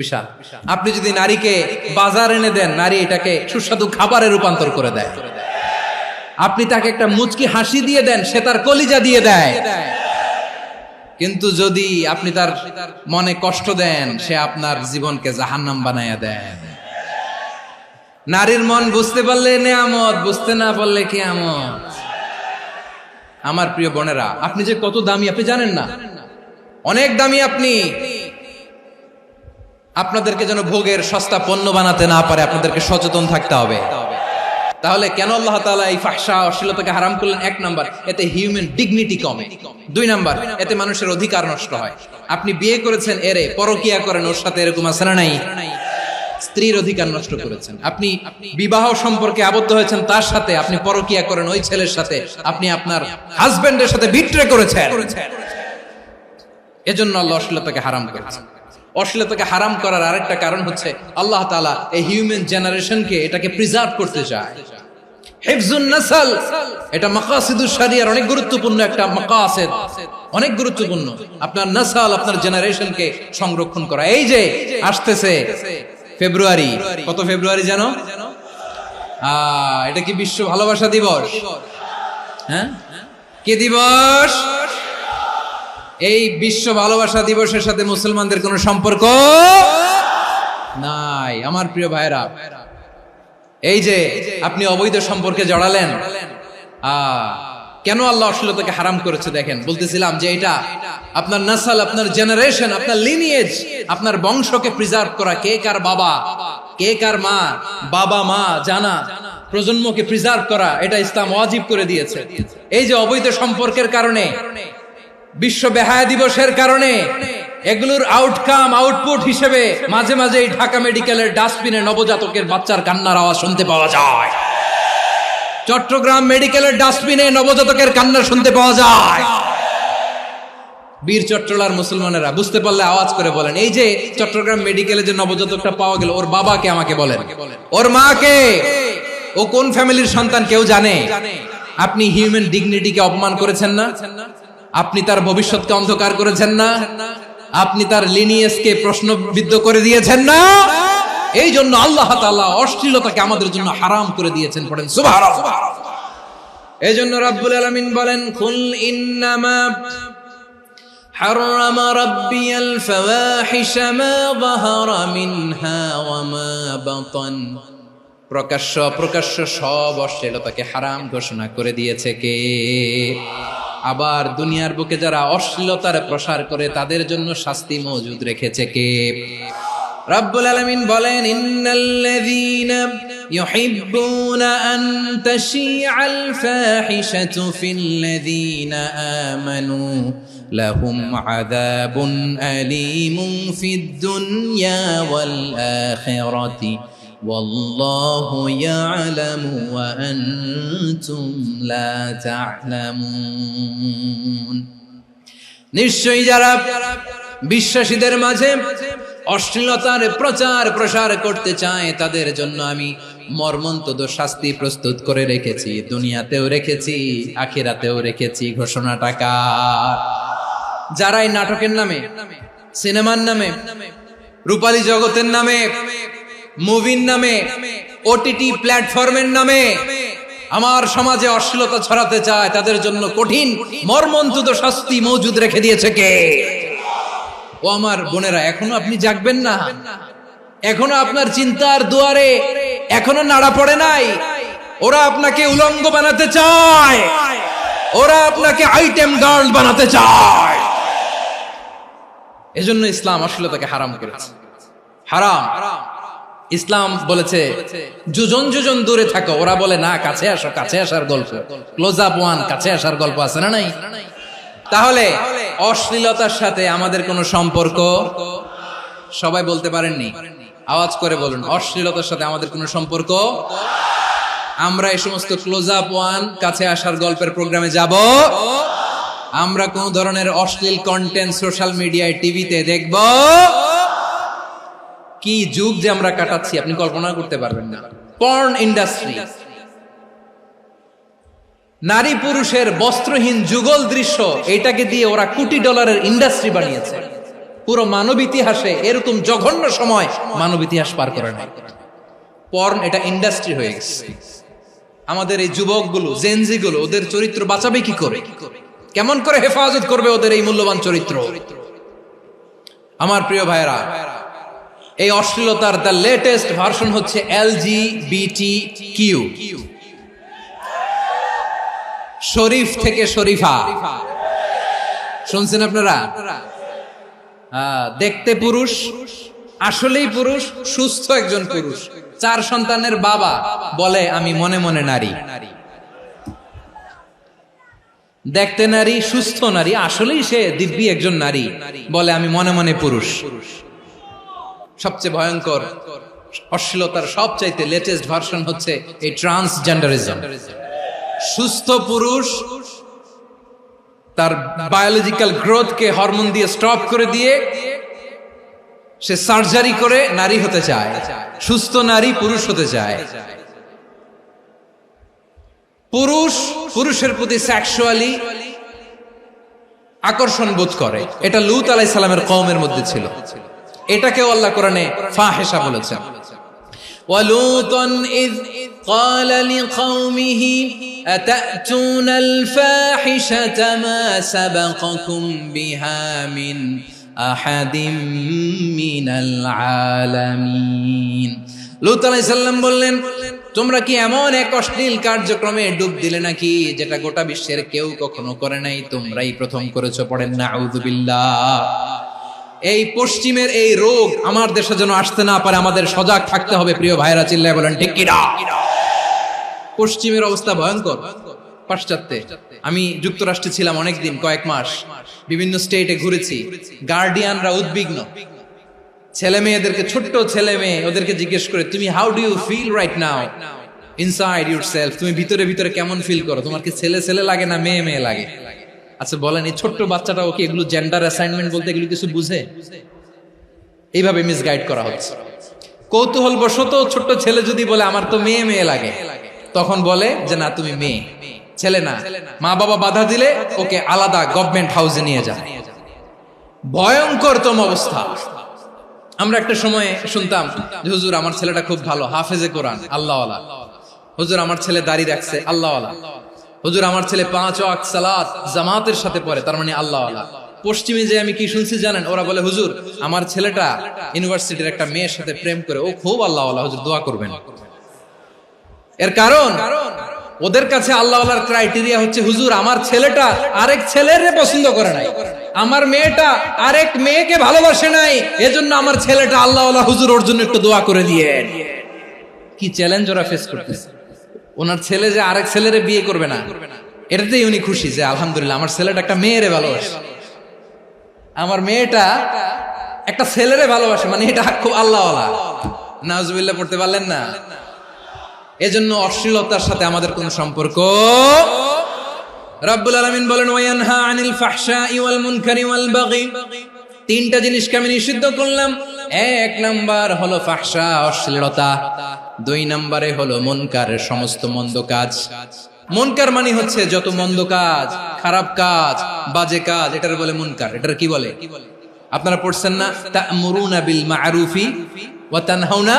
বিশাল। আপনি যদি নারীকে বাজার এনে দেন, নারী এটাকে সুস্বাদু খাবারে রূপান্তর করে দেয়। আপনি তাকে একটা মুচকি হাসি দিয়ে দেন, সে তার কলিজা দিয়ে দেয়। কিন্তু যদি আপনি তার মনে কষ্ট দেন, সে আপনার জীবনকে জাহান্নাম বানায়া দেয়। নারীর মন বুঝতে পারলে নেয়ামত, বুঝতে না পারলে কিয়ামত। আমার প্রিয় বোনেরা, আপনি যে কত দামি আপনি জানেন না। অনেক দামি আপনি। আপনাদেরকে যেন ভোগের সস্তা পণ্য বানাতে না পারে, আপনাদেরকে সচেতন থাকতে হবে। তাহলে কেন আল্লাহ তাআলা এই ফাহশা, অশ্লীলতাকে হারাম করলেন? 1 নাম্বার, এতে হিউম্যান ডিগনিটি কমে। 2 নাম্বার, এতে মানুষের অধিকার নষ্ট হয়। আপনি বিয়ে করেছেন, এরে পরকিয়া করেন, ওর সাথে এরকম আছে না নাই? স্ত্রীর অধিকার নষ্ট করেছেন। আপনি বিবাহ সম্পর্কে আবদ্ধ হয়েছেন তার সাথে, আপনি পরকিয়া করেন ওই ছেলের সাথে, আপনি আপনার হাজবেন্ডের সাথে বিট্রে করেছেন। এজন্য আল্লাহ অশ্লীলতাকে হারাম করেছেন। অশ্লীলতাকে হারাম করার আরেকটা কারণ হচ্ছে আল্লাহ তাআলা এই হিউম্যান জেনারেশনকে এটাকে প্রিজার্ভ করতে চায়। হিফজুন নাসল, এটা মাকাসিদুশ শরিয়ার অনেক গুরুত্বপূর্ণ একটা মাকাসিদ, অনেক গুরুত্বপূর্ণ। আপনার নাসল, আপনার জেনারেশনকে সংরক্ষণ করা। এই যে আসতেছে ফেব্রুয়ারি, কত ফেব্রুয়ারি জানো? এটা কি বিশ্ব ভালোবাসা দিবস? হ্যাঁ, কি দিবস? এই বিশ্ব ভালোবাসা দিবসের সাথে মুসলমানদের কোনো সম্পর্ক নাই। আমার প্রিয় ভাইরা, এই যে আপনি অবৈধ সম্পর্কে জড়ালেন, কেন আল্লাহ অশ্লীলতাকে হারাম করেছে দেখেন। বলতেছিলাম যে এটা আপনার নাসল, আপনার জেনারেশন, আপনার লিনিয়েজ, আপনার বংশকে প্রিজার্ভ করা। কে কার বাবা, কে কার মা, বাবা মা জানা, প্রজন্মকে প্রিজার্ভ করা, এটা ইসলাম ওয়াজিব করে দিয়েছে। এই যে অবৈধ সম্পর্কের কারণে, বিশ্ব বেহায়া দিবসের কারণে, এগুলোর আউটকাম, আউটপুট হিসেবে মাঝে মাঝে এই ঢাকা মেডিকেলের ডাস্টবিনে নবজাতকের বাচ্চার কান্নার আওয়াজ শুনতে পাওয়া যায়। চট্টগ্রাম মেডিকেলের ডাস্টবিনে নবজাতকের কান্না শুনতে পাওয়া যায়। বীর চট্টলার মুসলমানেরা বুঝতে পারলে আওয়াজ করে বলেন, এই যে চট্টগ্রাম মেডিকেলে যে নবজাতকটা পাওয়া গেল, ওর বাবাকে আমাকে বলেন, ওর মাকে, ও কোন ফ্যামিলির সন্তান কেউ জানে? আপনি হিউম্যান ডিগনিটিকে অপমান করেছেন না? আপনি তার ভবিষ্যৎকে অন্ধকার করেছেন না? আপনি তার লিনিয়েজকে প্রশ্নবিদ্ধ করে দিয়েছেন না? এই জন্য আল্লাহ তাআলা অশ্লীলতাকে আমাদের জন্য হারাম করে দিয়েছেন। পড়েন সুবহানাল্লাহ। এই জন্য রাব্বুল আলামিন বলেন, কুল ইন্নামা হারাম রাব্বিয়াল ফাওয়াহিশা মা যাহারা মিনহা ওয়া মা বাতান। প্রকাশ্য অপ্রকাশ্য সব অশ্লীলতাকে হারাম ঘোষণা করে দিয়েছে কে? আবার দুনিয়ার বুকে যারা অশ্লীলতার প্রসার করে তাদের জন্য শাস্তি মজুদ রেখেছে কে? রাব্বুল আলামিন বলেন, ইন্নাল্লাযীনা يحبون أن تشيع الفاحشة في الذين آمنوا لهم عذاب أليم في الدنيا والآخرة والله يعلم وأنتم لا تعلمون নিশ্চয়ই যারা বিশ্বাসীদের মাঝে অশ্লীলতার প্রচার প্রসার করতে চায় তাদের জন্য আমি মর্মন্তুদ শাস্তি প্রস্তুত করে রেখেছি, দুনিয়াতেও রেখেছি, আখিরাতেও রেখেছি। ঘোষণাটা কার? যারা এই নাটকের নামে, সিনেমার নামে, রূপালী জগতের নামে, মুভির নামে, ওটিটি প্ল্যাটফর্মের নামে আমার সমাজে অশ্লীলতা ছড়াতে চায় তাদের জন্য কঠিন মর্মন্তুদ শাস্তি মজুদ রেখে দিয়েছে কে? ও আমার বোনেরা, এখনো আপনি জাগবেন না? এখনো আপনার চিন্তার দুয়ারে এখনো নাড়া পড়ে নাই? ওরা আপনাকে উলঙ্গ বানাতে চায়, ওরা আপনাকে আইটেম গার্ল বানাতে চায়। এজন্য ইসলাম অশ্লীলতাকে হারাম করেছে। হারাম। ইসলাম বলেছে যোজন যোজন দূরে থাকো, ওরা বলে না কাছে আসো, কাছে আসার গল্প, ক্লোজ আপ ওয়ান, কাছে আসার গল্প আছে না নাই? তাহলে অশ্লীলতার সাথে আমাদের কোনো সম্পর্ক? সবাই বলতে পারেননি, আওয়াজ করে বলুন, অশ্লীলতার সাথে আমাদের কোনো সম্পর্ক? আমরা এই সমস্ত ক্লোজ আপ ওয়ান, কাছে আসার গল্পের প্রোগ্রামে যাব? আমরা কোন ধরনের অশ্লীল কন্টেন্ট সোশ্যাল মিডিয়ায়, টিভিতে দেখব? কি যুগ যে আমরা কাটাচ্ছি আপনি কল্পনা করতে পারবেন না। পর্ন ইন্ডাস্ট্রি, নারী পুরুষের বস্ত্রহীন যুগল দৃশ্য, এটাকে দিয়ে ওরা কোটি ডলারের ইন্ডাস্ট্রি বানিয়েছে। পুরো মানব ইতিহাসে এরকম জঘন্য সময় মানব ইতিহাস পার করে নাই। পর্ন এটা ইন্ডাস্ট্রি হয়ে গেছে। আমাদের এই যুবকগুলো, জেনজি গুলো, ওদের চরিত্র বাঁচাবে কি করে? কেমন করে হেফাজত করবে ওদের এই মূল্যবান চরিত্র? আমার প্রিয় ভাইরা, এই অশ্লীলতার দ্য লেটেস্ট ভার্সন হচ্ছে LGBTQ, শরীফ থেকে শরীফা। শুনছেন আপনারা? দেখতে পুরুষ, আসলেই পুরুষ, সুস্থ একজন পুরুষ, 4 সন্তানের বাবা, বলে আমি মনে মনে নারী। দেখতে নারী, সুস্থ নারী, আসলেই সে দিব্যি একজন নারী, বলে আমি মনে মনে পুরুষ। সবচেয়ে ভয়ঙ্কর অশ্লীলতার সবচাইতে লেটেস্ট ভার্সন হচ্ছে এই ট্রান্সজেন্ডারিজম। সুস্থ পুরুষ তার বায়োলজিক্যাল গ্রোথকে হরমোন দিয়ে স্টপ করে দিয়ে সে সার্জারি করে নারী হতে চায়, সুস্থ নারী পুরুষ হতে চায়। পুরুষ পুরুষের প্রতি সেক্সুয়ালি আকর্ষণ বোধ করে, এটা লূত আলাইহিস সালামের কওমের মধ্যে ছিল। এটাকেও আল্লাহ কোরআনে ফাহিশা বলেছেন। ওয়ালুতান ইয قال لقومه أتأتون الفاحشة ما سبقكم بها من أحد من العالمين। লূত আলাইহিস সালাম বললেন, তোমরা কি এমন এক অশ্লীল কার্যক্রমে ডুব দিলে নাকি যেটা গোটা বিশ্বের কেউ কখনো করে নাই, তোমরাই প্রথম করেছো। পড়েন নাউযুবিল্লাহ। এই পশ্চিমের এই রোগ আমার দেশে যেন আসতে না পারে, আমাদের সজাগ থাকতে হবে। প্রিয় ভাইরা, চিল্লায় বলেন ঠিক কি না? পশ্চিমের অবস্থা ভয়ঙ্কর। পাশ্চাত্যে, আমি যুক্তরাষ্ট্রে ছিলাম অনেকদিন, কয়েক মাস, বিভিন্ন স্টেটে ঘুরেছি। গার্ডিয়ানরা উদ্বিগ্ন, ছেলে মেয়েদেরকে, ছোট্ট ছেলে মেয়ে, ওদেরকে জিজ্ঞেস করে, তুমি how do you feel right now inside yourself? তুমি ভিতরে ভিতরে কেমন ফিল করো? তোমার কি ছেলে ছেলে লাগে না মেয়ে মেয়ে লাগে? আচ্ছা বলেন, এই ছোট্ট বাচ্চাটা ওকে এগুলো জেন্ডার অ্যাসাইনমেন্ট বলতে এগুলো কিছু বুঝে? এইভাবে মিসগাইড করা হচ্ছে। কৌতূহল বশত ছোট্ট ছেলে যদি বলে আমার তো মেয়ে মেয়ে লাগে, তখন বলে যে না তুমি মেয়ে, ছেলে না। মা বাবা বাধা দিলে ওকে আলাদা গভর্নমেন্ট হাউসে নিয়ে যায়। ভয়ঙ্করতম অবস্থা। আমরা একটা সময় শুনতাম যে হুজুর আমার ছেলেটা খুব ভালো, হাফেজে কোরআন, আল্লাহওয়ালা। হুজুর আমার ছেলে দাড়ি রাখছে, আল্লাহওয়ালা। হুজুর আমার ছেলে 5 ওয়াক্ত সালাত জামাতের সাথে পড়ে, তার মানে আল্লাহওয়ালা। পশ্চিমে যে আমি কি শুনছি জানেন? ওরা বলে হুজুর আমার ছেলেটা ইউনিভার্সিটির একটা মেয়ের সাথে প্রেম করে, ও খুব আল্লাহওয়ালা, হুজুর দোয়া করবেন। এর কারণ ওদের কাছে আল্লাহওয়ালার ক্রাইটেরিয়া হচ্ছে হুজুর আমার ছেলেটা আরেক ছেলের পছন্দ করে নাই, আমার মেয়েটা আরেক মেয়েকে ভালোবাসে নাই, এজন্য আমার ছেলেটা আল্লাহওয়ালা, হুজুর ওর জন্য একটু দোয়া করে দিয়েন। কি চ্যালেঞ্জ ওরা ফেস করতেছে। ওনার ছেলে যে আরেক ছেলেরে বিয়ে করবে না, এটাতেই উনি খুশি যে আলহামদুলিল্লাহ আমার ছেলেটা একটা মেয়েরে ভালোবাসে, আমার মেয়েটা একটা ছেলেরে ভালোবাসে, মানে এটা খুব আল্লাহওয়ালা। নাউজুবিল্লাহ পড়তে পারলেন না? এজন্য অশ্লীলতার সাথে আমাদের কোন সম্পর্ক। রাব্বুল আলামিন বলেন ওয়ায়ানহা আনিল ফাহশাই ওয়াল মুনকারি ওয়াল বাগি, তিনটা জিনিসকে আমি নিষিদ্ধ করলাম। এক নাম্বার হলো ফাহশা, অশ্লীলতা। দুই নম্বরে হলো মুনকার, সমস্ত মন্দ কাজ। মুনকার মানে হচ্ছে যত মন্দ কাজ, খারাপ কাজ, বাজে কাজ, এটার বলে মুনকার। এটার কি বলে? আপনারা পড়ছেন না, তা'মুরুনা বিল মা'রুফি ওয়া তানহাউনা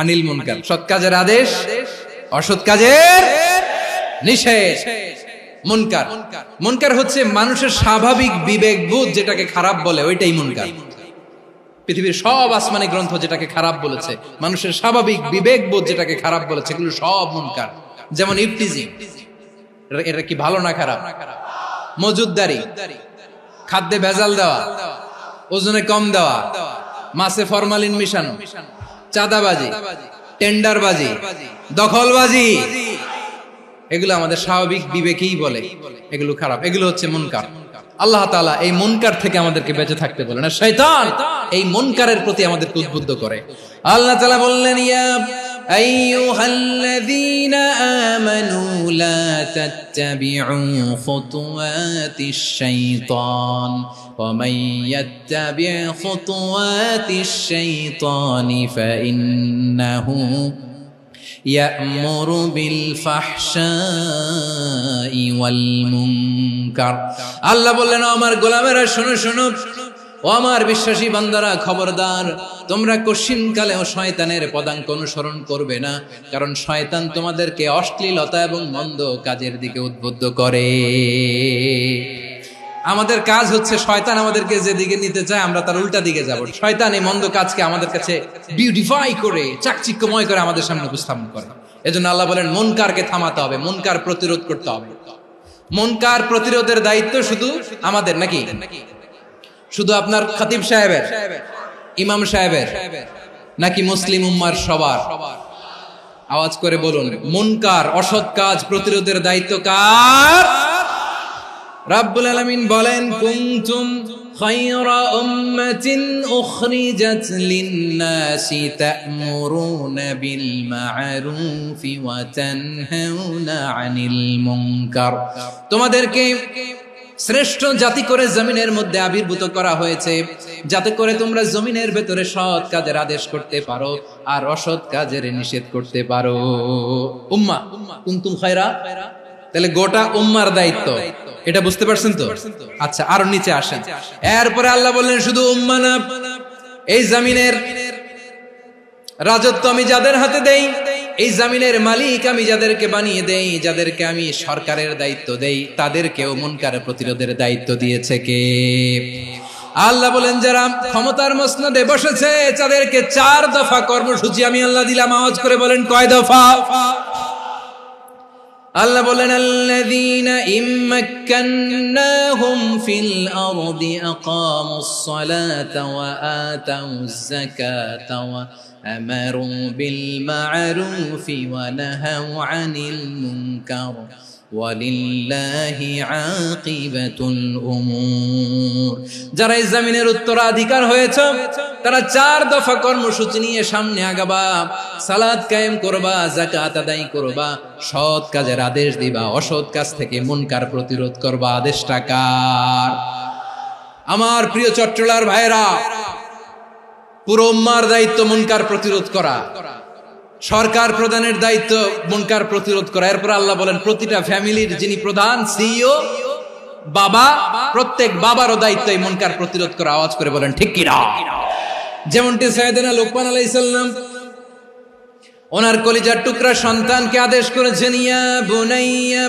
আনিল মুনকার। সৎ কাজের আদেশ, অসৎ কাজের নিষেধ। মুনকার, মুনকার হচ্ছে মানুষের স্বাভাবিক বিবেকবোধ যেটাকে খারাপ বলে, ওইটাই মুনকার। পৃথিবীর সব আসমানি গ্রন্থ যেটাকে খারাপ বলেছে, মানুষের স্বাভাবিক বিবেকবোধ যেটাকে খারাপ বলেছে, এগুলো সব মুনকার। যেমন ইফতিজিং, এটা কি ভালো না খারাপ? মজুদদারি, খাদ্যে ভেজাল দেওয়া, ওজনে কম দেওয়া, মাছে ফরমালিন মিশানো, চাঁদাবাজি, টেন্ডারবাজি, দখলবাজি, এগুলো আমাদের স্বাভাবিক বিবেকেই বলে এগুলো খারাপ, এগুলো হচ্ছে মুনকার। আল্লাহ তাআলা এই মুনকার থেকে আমাদেরকে বেঁচে থাকতে বলেন, আর শয়তান এই মুনকারের প্রতি আমাদেরকে উদ্বুদ্ধ করে। আল্লাহ তাআলা বললেন, ইয়া আইয়ুহাল্লাযীনা আমানু লা তাত্তাবিউ খুতুওয়াতিশ শাইতান ওয়া মান ইয়াত্তাবি' খুতুওয়াতিশ শাইতানি ফাইন্নাহু ইয়া'মুরু বিল ফাহশাই ওয়াল মুনকার। আল্লাহ বললেন, আমার গোলামেরা শোনো শোনো, ও আমার বিশ্বাসী বান্দারা খবরদার, তোমরা কশিনকালেও শয়তানের পদাঙ্ক অনুসরণ করবে না, কারণ শয়তান তোমাদেরকে অশ্লীলতা এবং মন্দ কাজের দিকে উদ্বুদ্ধ করে। আমাদের কাজ হচ্ছে শয়তান আমাদেরকে যেদিকে নিতে চায় আমরা তার উল্টা দিকে যাব। শয়তান এই মন্দ কাজকে আমাদের কাছে বিউটিফাই করে, চাকচিক্যময় করে আমাদের সামনে উপস্থাপন করে। এজন্য আল্লাহ বলেন মুনকারকে থামাতে হবে, মুনকার প্রতিরোধ করতে হবে। মুনকার প্রতিরোধের দায়িত্ব শুধু আমাদের নাকি? শুধু আপনার খতিব সাহেবের, ইমাম সাহেবের, নাকি মুসলিম উম্মার সবার? আওয়াজ করে বলুন, মুনকার অসৎ কাজ প্রতিরোধের দায়িত্ব কার? রাব্বুল আলামিন বলেন, কুনতুম খায়রা উম্মাতিন উখরিজাত লিন-নাসি তা'মুরুনা বিল মা'রুফি ওয়া তানহাউনা আনিল মুনকার। তোমাদেরকে শ্রেষ্ঠ জাতি করে জমিনের মধ্যে আবির্ভূত করা হয়েছে, যাতে করে তোমরা জমিনের ভেতরে সৎ কাজের আদেশ করতে পারো আর অসৎ কাজের নিষেধ করতে পারো। উম্মাহ, কুনতুম খায়রা, তাহলে গোটা উম্মার দায়িত্ব, এটা বুঝতে পারছেন তো? আচ্ছা, আরো নিচে আসেন। এরপরে আল্লাহ বললেন, শুধু উম্মাহ না, এই জমিনের রাজত্ব আমি যাদের হাতে দেই, এই জমিনের মালিক আমি যাদেরকে বানিয়ে দেই, যাদেরকে আমি সরকারের দায়িত্ব দেই, তাদেরকেও মুনকার প্রতিরোধের দায়িত্ব দিয়েছে কে? আল্লাহ বলেন, যারা ক্ষমতার মসনদে বসেছে তাদেরকে 4 দফা কর্মসূচি আমি আল্লাহ দিলাম। আওয়াজ করে বলেন, কয় দফা? আল্লাহ বলেন, আল্লাযীনা ইম্মাক্কান্নাহুম ফিল আরদি আকামুস সালাতা ওয়া আতাউয যাকাতা ওয়া আমারু বিল মা'রুফি ওয়া নাহাউ আনিল মুনকার ওয়ালিল্লাহি আকিবাতুল উমুর। যারা এই জমিনের উত্তরাধিকার হয়েছে তারা 4 দফা কর্মসূচি নিয়ে সামনে আগাবা। সালাত কায়েম করবা, যাকাত আদায় করবা, সৎ কাজের আদেশ দিবা, অসৎ কাজ থেকে মুনকার প্রতিরোধ করবা। আদেশটা কার? আমার প্রিয় চট্টলার ভাইরা, পুরো উম্মার দায়িত্ব মুনকার প্রতিরোধ করা, সরকার প্রধানের দায়িত্ব মুনকার প্রতিরোধ করা। এরপর আল্লাহ বলেন, প্রতিটা ফ্যামিলির যিনি প্রধান সিইও বাবা, প্রত্যেক বাবারও দায়িত্ব এই মুনকার প্রতিরোধ করা। আওয়াজ করে বলেন ঠিক কি না? যেমনটি সাইয়েদনা লুকমান আলাইহিস সালাম ওনার কলিজার টুকরা সন্তানকে আদেশ করেছেন, ইয়া বুনাইয়া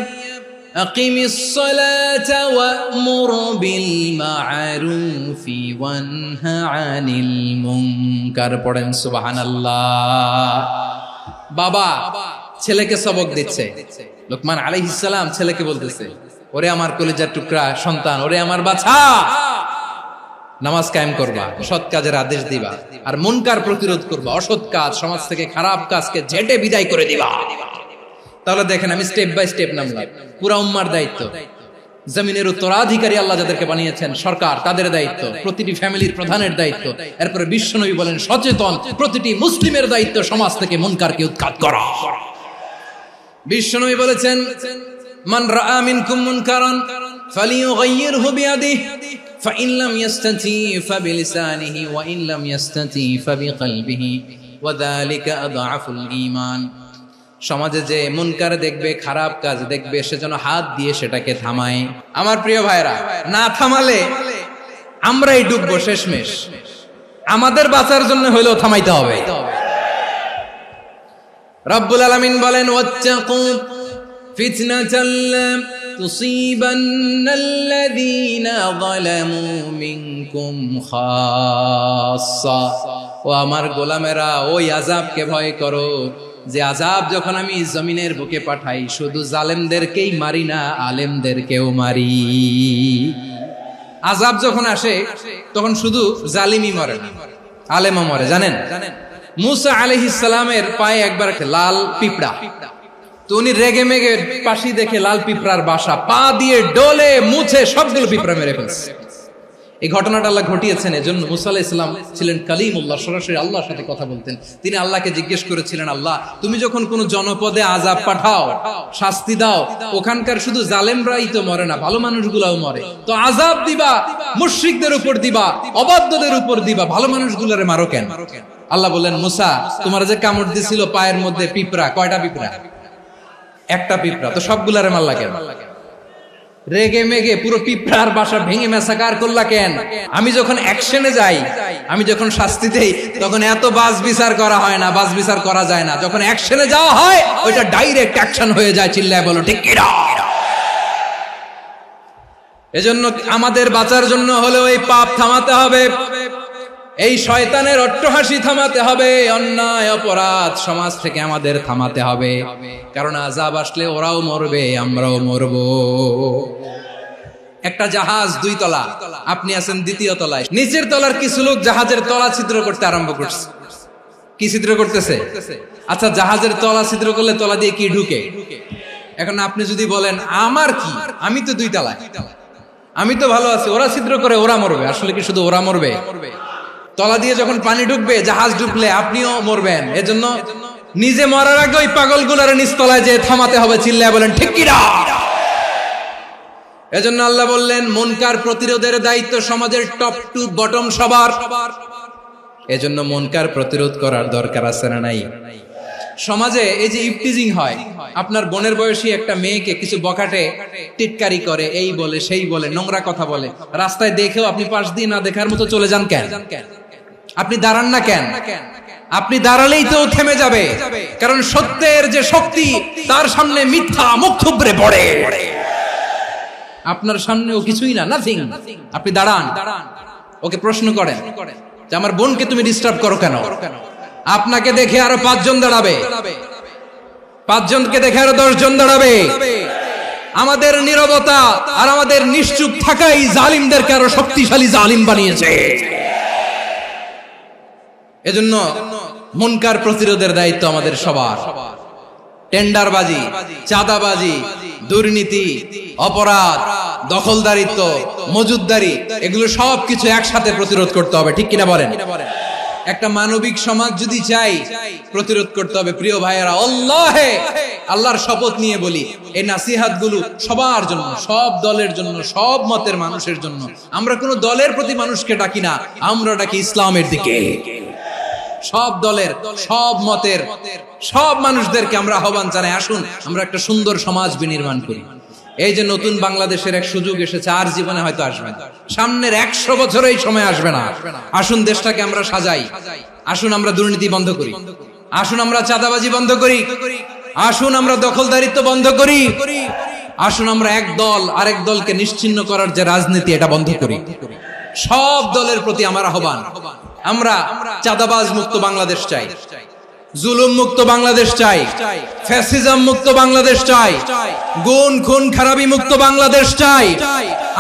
আকিমিস সালাতা ওয়া'মুর বিল মা'রুফি ওয়ানহা আনিল মুনকার। পড়েন সুবহানাল্লাহ। বাবা ছেলেকে সবক দিচ্ছে, লুকমান আলাইহিস সালাম ছেলেকে বলতেছে, ওরে আমার কলিজার টুকরা সন্তান, ওরে আমার বাছা, নামাজ কায়েম করবা, সৎ কাজের আদেশ দিবা, আর মুনকার প্রতিরোধ করবা, অসৎ কাজ সমাজ থেকে খারাপ কাজকে ঝেঁটে বিদায় করে দিবা। তাহলে দেখেন আমি স্টেপ বাই স্টেপ নামলাম। পুরা উম্মার দায়িত্ব, জমিনের উত্তরাধিকারী আল্লাহ যাদেরকে বানিয়েছেন সরকার, তাদের দায়িত্ব, প্রতিটি ফ্যামিলির প্রধানের দায়িত্ব, এরপরে বিশ্বনবী বলেন সচেতন প্রতিটি মুসলিমের দায়িত্ব সমাজ থেকে মুনকারকে উৎখাত করা। বিশ্বনবী বলেছেন মান রাআ মিনকুম মুনকারান ফালিয়ুগাইয়িরহু বিয়াদিহি ফাইন লাম ইয়াসতাতি ফাবিলিসানিহি ওয়া ইন লাম ইয়াসতাতি ফাবিকলবিহি ওয়া যালিকা আযআফুল ঈমান। সমাজে যে মুনকার দেখবে, খারাপ কাজ দেখবে, সে যেন হাত দিয়ে সেটাকে থামায়। আমার প্রিয় ভাইরা, না থামালে আমরাই ডুববো শেষমেশ। আমাদের বাঁচার জন্য হইলেও থামাইতে হবে। রব্বুল আলামিন বলেন ওয়াত্তাকু ফিতনাতাল লা তুসিবান্নাল্লাযীনা যালামু মিনকুম খাসসা। ও আমার গোলামেরা, ওই আযাবকে ভয় করো যে আযাব যখন আমি জমিনের বুকে পাঠাই শুধু জালেমদেরকেই মারি না, আলেমদেরকেও মারি। আযাব যখন আসে তখন শুধু জালিমই মরে না, আলেমও মরে। জানেন মুসা আলাইহিস সালামের পায়ে একবার লাল পিঁপড়া, তো উনি রেগে মেগে পাশি দেখে লাল পিঁপড়ার বাসা, পা দিয়ে ডলে মুছে সবগুলো পিঁপড়া মেরে ফেলছে। এই ঘটনাটা আল্লাহ ঘটিয়েছেন এজন্য মুসা আলাইহিস সালাম ছিলেন কালিমুল্লাহ, সরাসরি আল্লাহর সাথে কথা বলতেন। তিনি আল্লাহকে জিজ্ঞেস করেছিলেন, আল্লাহ তুমি যখন কোন জনপদে আযাব পাঠাও, শাস্তি দাও, ওখানকার শুধু জালেমরাই তো মরে না, ভালো মানুষগুলাও মরে, তো আযাব দিবা মুশরিকদের উপর দিবা, অবাধ্যদের উপর দিবা, ভালো মানুষগুলোরে মারো কেন? আল্লাহ বললেন, মুসা তোমার যে কামড় দিছিল পায়ের মধ্যে পিঁপড়া, কয়টা পিঁপড়া? একটা পিঁপড়া, তো সবগুলারে মারলা কেন? রেগে মেগে পুরো পিঁপড়ার বাসা ভেঙে মেসাকার করলা কেন? আমি যখন অ্যাকশনে যাই, আমি যখন শাস্তি দেই, তখন এত বাস বিচার করা হয় না, বাস বিচার করা যায় না। যখন অ্যাকশনে যাওয়া হয় ওইটা ডাইরেক্ট অ্যাকশন হয়ে যায়। চিল্লায় বলো ঠিক কি না? এজন্য আমাদের বাঁচার জন্য হলেও এই পাপ থামাতে হবে, এই শয়তানের অট্টহাসি থামাতে হবে, অন্যায় অপরাধ সমাজ থেকে আমাদের থামাতে হবে। কারণ আযাব আসলে ওরাও মরবে, আমরাও মরব। একটা জাহাজ 2 তলা, আপনি আছেন 2য় তলায়। নিচের তলার কিছু লোক জাহাজের তলা ছিদ্র করতে আরম্ভ করছে। কি ছিদ্র করতেছে? আচ্ছা, জাহাজের তলা ছিদ্র করলে তলা দিয়ে কি ঢুকে? এখন আপনি যদি বলেন আমার কি, আমি তো 2 তলায়, আমি তো ভালো আছি, ওরা ছিদ্র করে ওরা মরবে। আসলে কি শুধু ওরা মরবে? তলা দিয়ে যখন পানি ঢুকবে, জাহাজ ঢুকলে আপনিও মরবেন। এজন্য নিজে মরার আগে ওই পাগলগুলোর নিচতলায় যে থামাতে হবে। চিল্লায় বলেন ঠিক কি না? এজন্য আল্লাহ বললেন মুনকার প্রতিরোধের দায়িত্ব সমাজের টপ টু বটম সবার। এজন্য মুনকার প্রতিরোধ করার দরকার আছে না নাই? সমাজে এই যে ইফটিজিং হয়, আপনার বোনের বয়সী একটা মেয়েকে কিছু বখাটে টিটকারি করে, এই বলে সেই বলে, নোংরা কথা বলে, রাস্তায় দেখেও আপনি পাশ দিয়ে না দেখার মতো চলে যান কেন? আপনি দাঁড়ান না কেন? আপনি দাঁড়ালেই তো থেমে যাবে, কারণ সত্যের যে শক্তি তার সামনে মিথ্যা মুখ থুবড়ে পড়ে। আপনার সামনে ও কিছুই না, নাথিং। আপনি দাঁড়ান, ওকে প্রশ্ন করেন যে আমার বোনকে তুমি ডিস্টার্ব করো কেন? আপনাকে দেখে আরো 5 জন দাঁড়াবে, 5 জনকে দেখে আরো 10 জন দাঁড়াবে। আমাদের নীরবতা আর আমাদের নিশ্চুপ থাকাই জালিমদেরকে আরো শক্তিশালী জালিম বানিয়েছে। এজন্য মুনকার প্রতিরোধের দায়িত্ব আমাদের সবার। টেন্ডারবাজি, চাঁদাবাজি, দুর্নীতি, অপরাধ, দখলদারিত্ব, মজুদদারি, এগুলো সবকিছু একসাথে প্রতিরোধ করতে হবে। ঠিক কিনা বলেন? একটা মানবিক সমাজ যদি চাই, প্রতিরোধ করতে হবে। প্রিয় ভাইয়েরা, আল্লাহর শপথ নিয়ে বলি, এই নাসিহাত গুলো সবার জন্য, সব দলের জন্য, সব মতের মানুষের জন্য। আমরা কোনো দলের প্রতি মানুষকে ডাকি না, আমরা ডাকি ইসলামের দিকে। সব দলের, সব মতের, সব মানুষদেরকে আমরা আহ্বান জানাই, আসুন আমরা একটা সুন্দর সমাজ বিনির্মাণ করি। এই যে নতুন বাংলাদেশের এক সুযোগ এসেছে, আর জীবনে হয়তো আসবে না, সামনের 100 বছর এই সময় আসবে না। আসুন দেশটাকে আমরা সাজাই, আসুন আমরা দুর্নীতি বন্ধ করি, আসুন আমরা চাঁদাবাজি বন্ধ করি, আসুন আমরা দখলদারিত্ব বন্ধ করি, আসুন আমরা এক দল আরেক দলকে নিশ্চিহ্ন করার যে রাজনীতি, এটা বন্ধ করি। সব দলের প্রতি আমার আহ্বান, আমরা চাঁদাবাজ মুক্ত বাংলাদেশ চাই, জুলুম মুক্ত বাংলাদেশ চাই, ফ্যাসিজম মুক্ত বাংলাদেশ চাই, গুণ খুন খারাপি মুক্ত বাংলাদেশ চাই,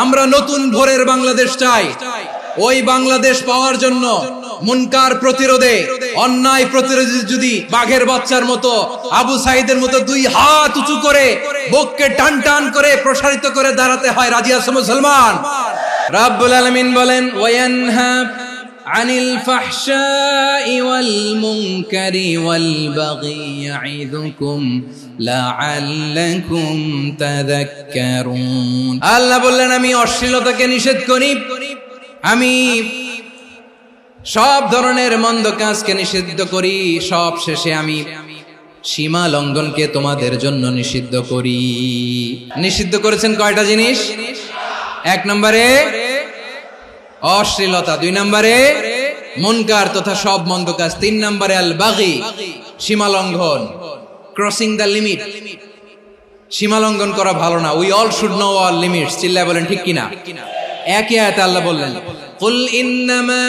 আমরা নতুন ভোরের বাংলাদেশ চাই। ওই বাংলাদেশ পাওয়ার জন্য মুনকার প্রতিরোধে, অন্যায় প্রতিরোধে যদি বাঘের বাচ্চার মতো, আবু সাইদের মতো দুই হাত উঁচু করে বুককে টান টান করে প্রসারিত করে দাঁড়াতে হয়, রাজি আছো মুসলমান? রাব্বুল আলামিন বলেন ওয়ায়ানহা আনিল ফাহশাই ওয়াল মুনকারি ওয়াল বাগি ইয়াইদুকুম লাআল্লাকুম তাযাক্কারুন। আল্লাহ বললেন আমি অশ্লীলতাকে নিষেধ করি, আমি সব ধরনের মন্দ কাজকে নিষিদ্ধ করি, সব শেষে আমি সীমা লঙ্ঘনকে তোমাদের জন্য নিষিদ্ধ করি। নিষিদ্ধ করেছেন কয়টা জিনিস? 1 নম্বরে অশ্লীলতা, 2 নম্বরে মুনকার তথা সব মন্দ কাজ, 3 নম্বরে আল বাগি সীমা লঙ্ঘন, ক্রসিং দ্য লিমিট। সীমা লঙ্ঘন করা ভালো না। We all should know our limits. চিল্লায় বলেন ঠিক কিনা? একই আয়াতে আল্লাহ বললেন কুল ইন্নামা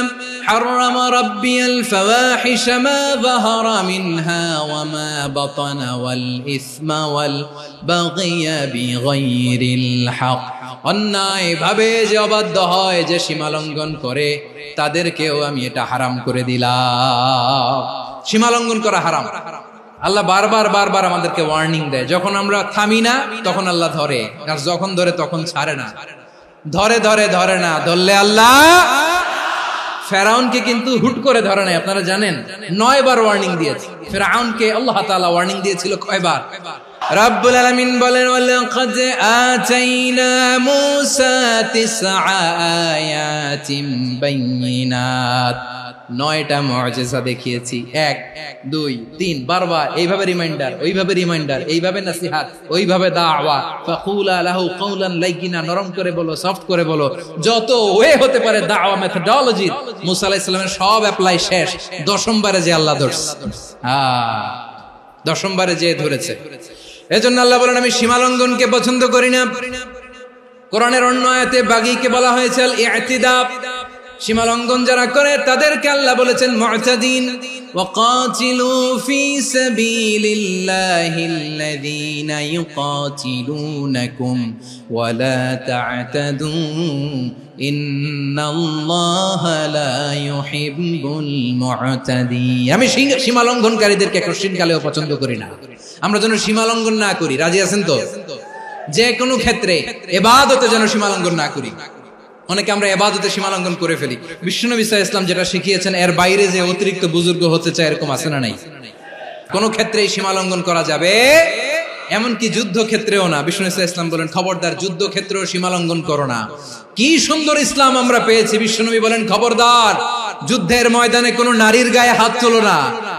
হারামা রাব্বিয়াল ফাওয়াহিশা মা যাহারা মিনহা ওয়া মা বাতানা ওয়াল ইসমা ওয়াল বাগিয়া বিগাইরিল হক। অন্যায় ভাবে যে অবাধ্য হয়, যে সীমা লঙ্ঘন করে, তাদেরকেও আমি এটা হারাম করে দিলাম। সীমা লঙ্ঘন করা হারাম। আল্লাহ বারবার বারবার আমাদেরকে ওয়ার্নিং দেয়। যখন আমরা থামি না তখন আল্লাহ ধরে, আর যখন ধরে তখন ছাড়ে না। ধরে ধরে ধরে না, ধরলে আল্লাহ। ফেরাউনকে কিন্তু হুট করে ধরে নাই, আপনারা জানেন 9 বার ওয়ার্নিং দিয়েছে। ফেরাউনকে আল্লাহ তাআলা ওয়ার্নিং দিয়েছিল কয়বার? রাব্বুল আলামিন বলেন ওয়ালাকাদ আতাইনা মূসা 9 আয়াতিন বাইয়িনাত। 9টা মুআজিজা দেখিয়েছি। 1 2 3 বারবার এইভাবে রিমাইন্ডার, ওইভাবে রিমাইন্ডার, এইভাবে নসিহত, ওইভাবে দাওয়া। ফাকুলা লাহু কাওলান লাইয়িনা, নরম করে বলো, সফট করে বলো, যত ওয়ে হতে পারে দাওয়া মেথডোলজি। মুসা আলাইহিস সালামের সব অ্যাপ্লাই শেষ। 10ম বারে যে আল্লাহ ধরছে, 10ম বারে যে ধরেছে। এজন্য আল্লাহ বলেন আমি সীমা লঙ্ঘনকে পছন্দ করি না। কোরআনের অন্য আয়াতে বাগীকে বলা হয়েছে আল ইতিদা। সীমা লঙ্ঘন যারা করে তাদেরকে আল্লাহ বলেছেন মুতাদিন। ওয়াকাতিলু ফি সাবিলিল্লাহিল্লাযীনা ইউকাতিলুনাকুম ওয়া লা তা'তাদু ইন্নাল্লাহা লা ইউহিব্বুল মুতাদিন। আমি সীমা লঙ্ঘনকারীদেরকে কোশ্চিনকালেও পছন্দ করি না। আমরা যেন সীমা লঙ্ঘন না করি, রাজি আছেন তো? যে কোনো ক্ষেত্রে ইবাদতে যেন সীমা লঙ্ঘন না করি। অনেকে আমরা ইবাদতে সীমা লঙ্ঘন করে ফেলি। বিশ্বনবী সাল্লাল্লাহু আলাইহি ওয়াসাল্লাম যেটা শিখিয়েছেন এর বাইরে যে অতিরিক্ত বুজুর্গ হতে চায়, এরকম আছে না নাই? কোন ক্ষেত্রেই সীমা লঙ্ঘন করা যাবে, এমনকি যুদ্ধ ক্ষেত্রেও না। বিশ্বনবী সাল্লাল্লাহু আলাইহি ওয়াসাল্লাম বলেন খবরদার যুদ্ধ ক্ষেত্রেও সীমা লঙ্ঘন করো না। কি সুন্দর ইসলাম আমরা পেয়েছি। বিশ্বনবী বলেন খবরদার যুদ্ধের ময়দানে কোনো নারীর গায়ে হাত তোলো না,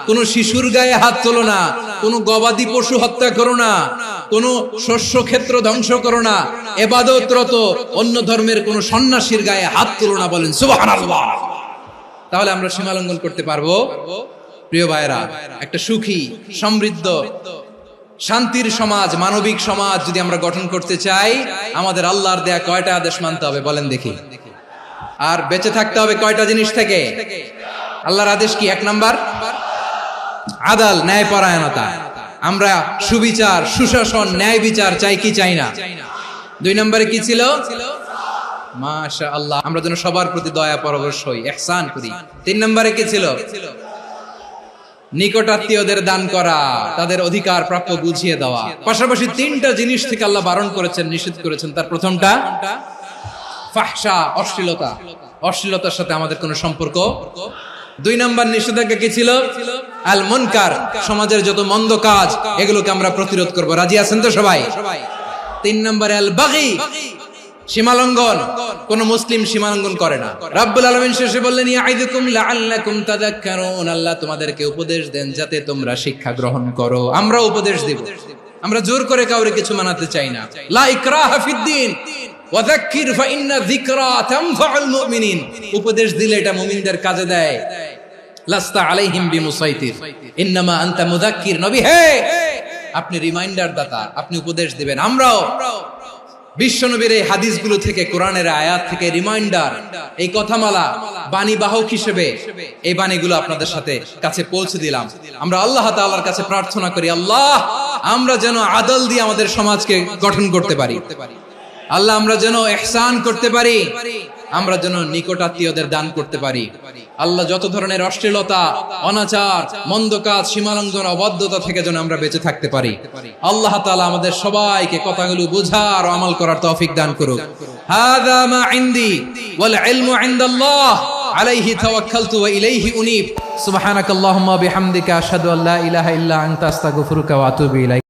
কোনো শিশুর গায়ে হাত তোলো না, কোনো গবাদি পশু হত্যা করো না, কোনো শস্য ক্ষেত্র ধ্বংস করো না, ইবাদতরত অন্য ধর্মের কোনো সন্ন্যাসীর গায়ে হাত তোলো না। বলেন সুবহানাল্লাহ। তাহলে আমরা সীমা লঙ্ঘন করতে পারবো? প্রিয় ভাইরা, একটা সুখী, সমৃদ্ধ, শান্তির সমাজ, মানবিক সমাজ যদি আমরা গঠন করতে চাই, আমাদের আল্লাহর দেয়া কয়টা আদেশ মানতে হবে বলেন দেখি? আর বেঁচে থাকতে হবে কয়টা জিনিস থেকে? আল্লাহর আদেশ কি? 1 নাম্বার আদাল, ন্যায়পরায়ণতা। আমরা সুবিচার, সুশাসন, ন্যায় বিচার চাই কি চাই না? 2 নম্বরে কি ছিল? মাশাআল্লাহ, আমরা যেন সবার প্রতি দয়া পরবশ হই, ইহসান করি। 3 নম্বরে কি ছিল? নিকটাত্মীয়দের দান করা, তাদের অধিকার প্রাপ্য বুঝিয়ে দেওয়া। পাশাপাশি 3টা জিনিস থেকে আল্লাহ বারণ করেছেন, নিষেধ করেছেন। তার প্রথমটা ফাহশা, অশ্লীলতা। অশ্লীলতার সাথে আমাদের কোনো সম্পর্ক। 2 নম্বর নিষেধাজ্ঞা কি ছিল? আল মুনকার, সমাজের যত মন্দ কাজ এগুলোকে আমরা প্রতিরোধ করব। রাজি আছেন তো সবাই? 3 নম্বরে আল বাগী, সীমালঙ্ঘন। কোন মুসলিম সীমালঙ্ঘন করে না। রাব্বুল আলামিন শেষে বললেন ইয়াইদুকুম লাআল্লাকুম তাযাক্কারুন। আল্লাহ তোমাদেরকে উপদেশ দেন যাতে তোমরা শিক্ষা গ্রহণ করো। আমরা উপদেশ দেব, আমরা জোর করে কাউরে কিছু মানাতে চাই না। লা ইকরাহা ফিদ্দিন ওয়াযাক্কির ফাইন্না যিকরা তানফাউল মুমিনিন। উপদেশ দিলে এটা মুমিনদের কাজে দেয়। লাস্তা আলাইহিম বিমুসাইতির ইন্নামা আনতা মুযাক্কির। নবী হে, আপনি রিমাইন্ডার দাতা, আপনি উপদেশ দিবেন। আমরাও বিশ্বনবীর এই হাদিসগুলো থেকে, কোরআনের আয়াত থেকে রিমাইন্ডার, এই কথামালা, বাণী বাহক হিসেবে এই বাণীগুলো আপনাদের সাথে কাছে পৌঁছে দিলাম। আমরা আল্লাহ তাআলার কাছে প্রার্থনা করি, আল্লাহ আমরা যেন আদল দিয়ে আমাদের সমাজকে গঠন করতে পারি। আল্লাহ আমরা যেন ইহসান করতে পারি, আমরা যেন নিকটাত্মীয়দের দান করতে পারি। আল্লাহ যত ধরনের অশ্লীলতা, অনাচার, মন্দ কাজ, সীমালঙ্ঘন, অবাধ্যতা থেকে যেন আমরা বেঁচে থাকতে পারি। আল্লাহ তাআলা আমাদের সবাইকে কথাগুলো বোঝার ও আমল করার তৌফিক দান করুক। হাযা মা ইনদি ওয়াল ইলমু ইনদাল্লাহ আলাইহি তাওয়াক্কালতু ওয়া ইলাইহি উনীব। সুবহানাকাল্লাহুম্মা বিহামদিকা আশহাদু আল্লা ইলাহা ইল্লা আনতা আস্তাগফিরুকা ওয়া আতুবু ইলাইক।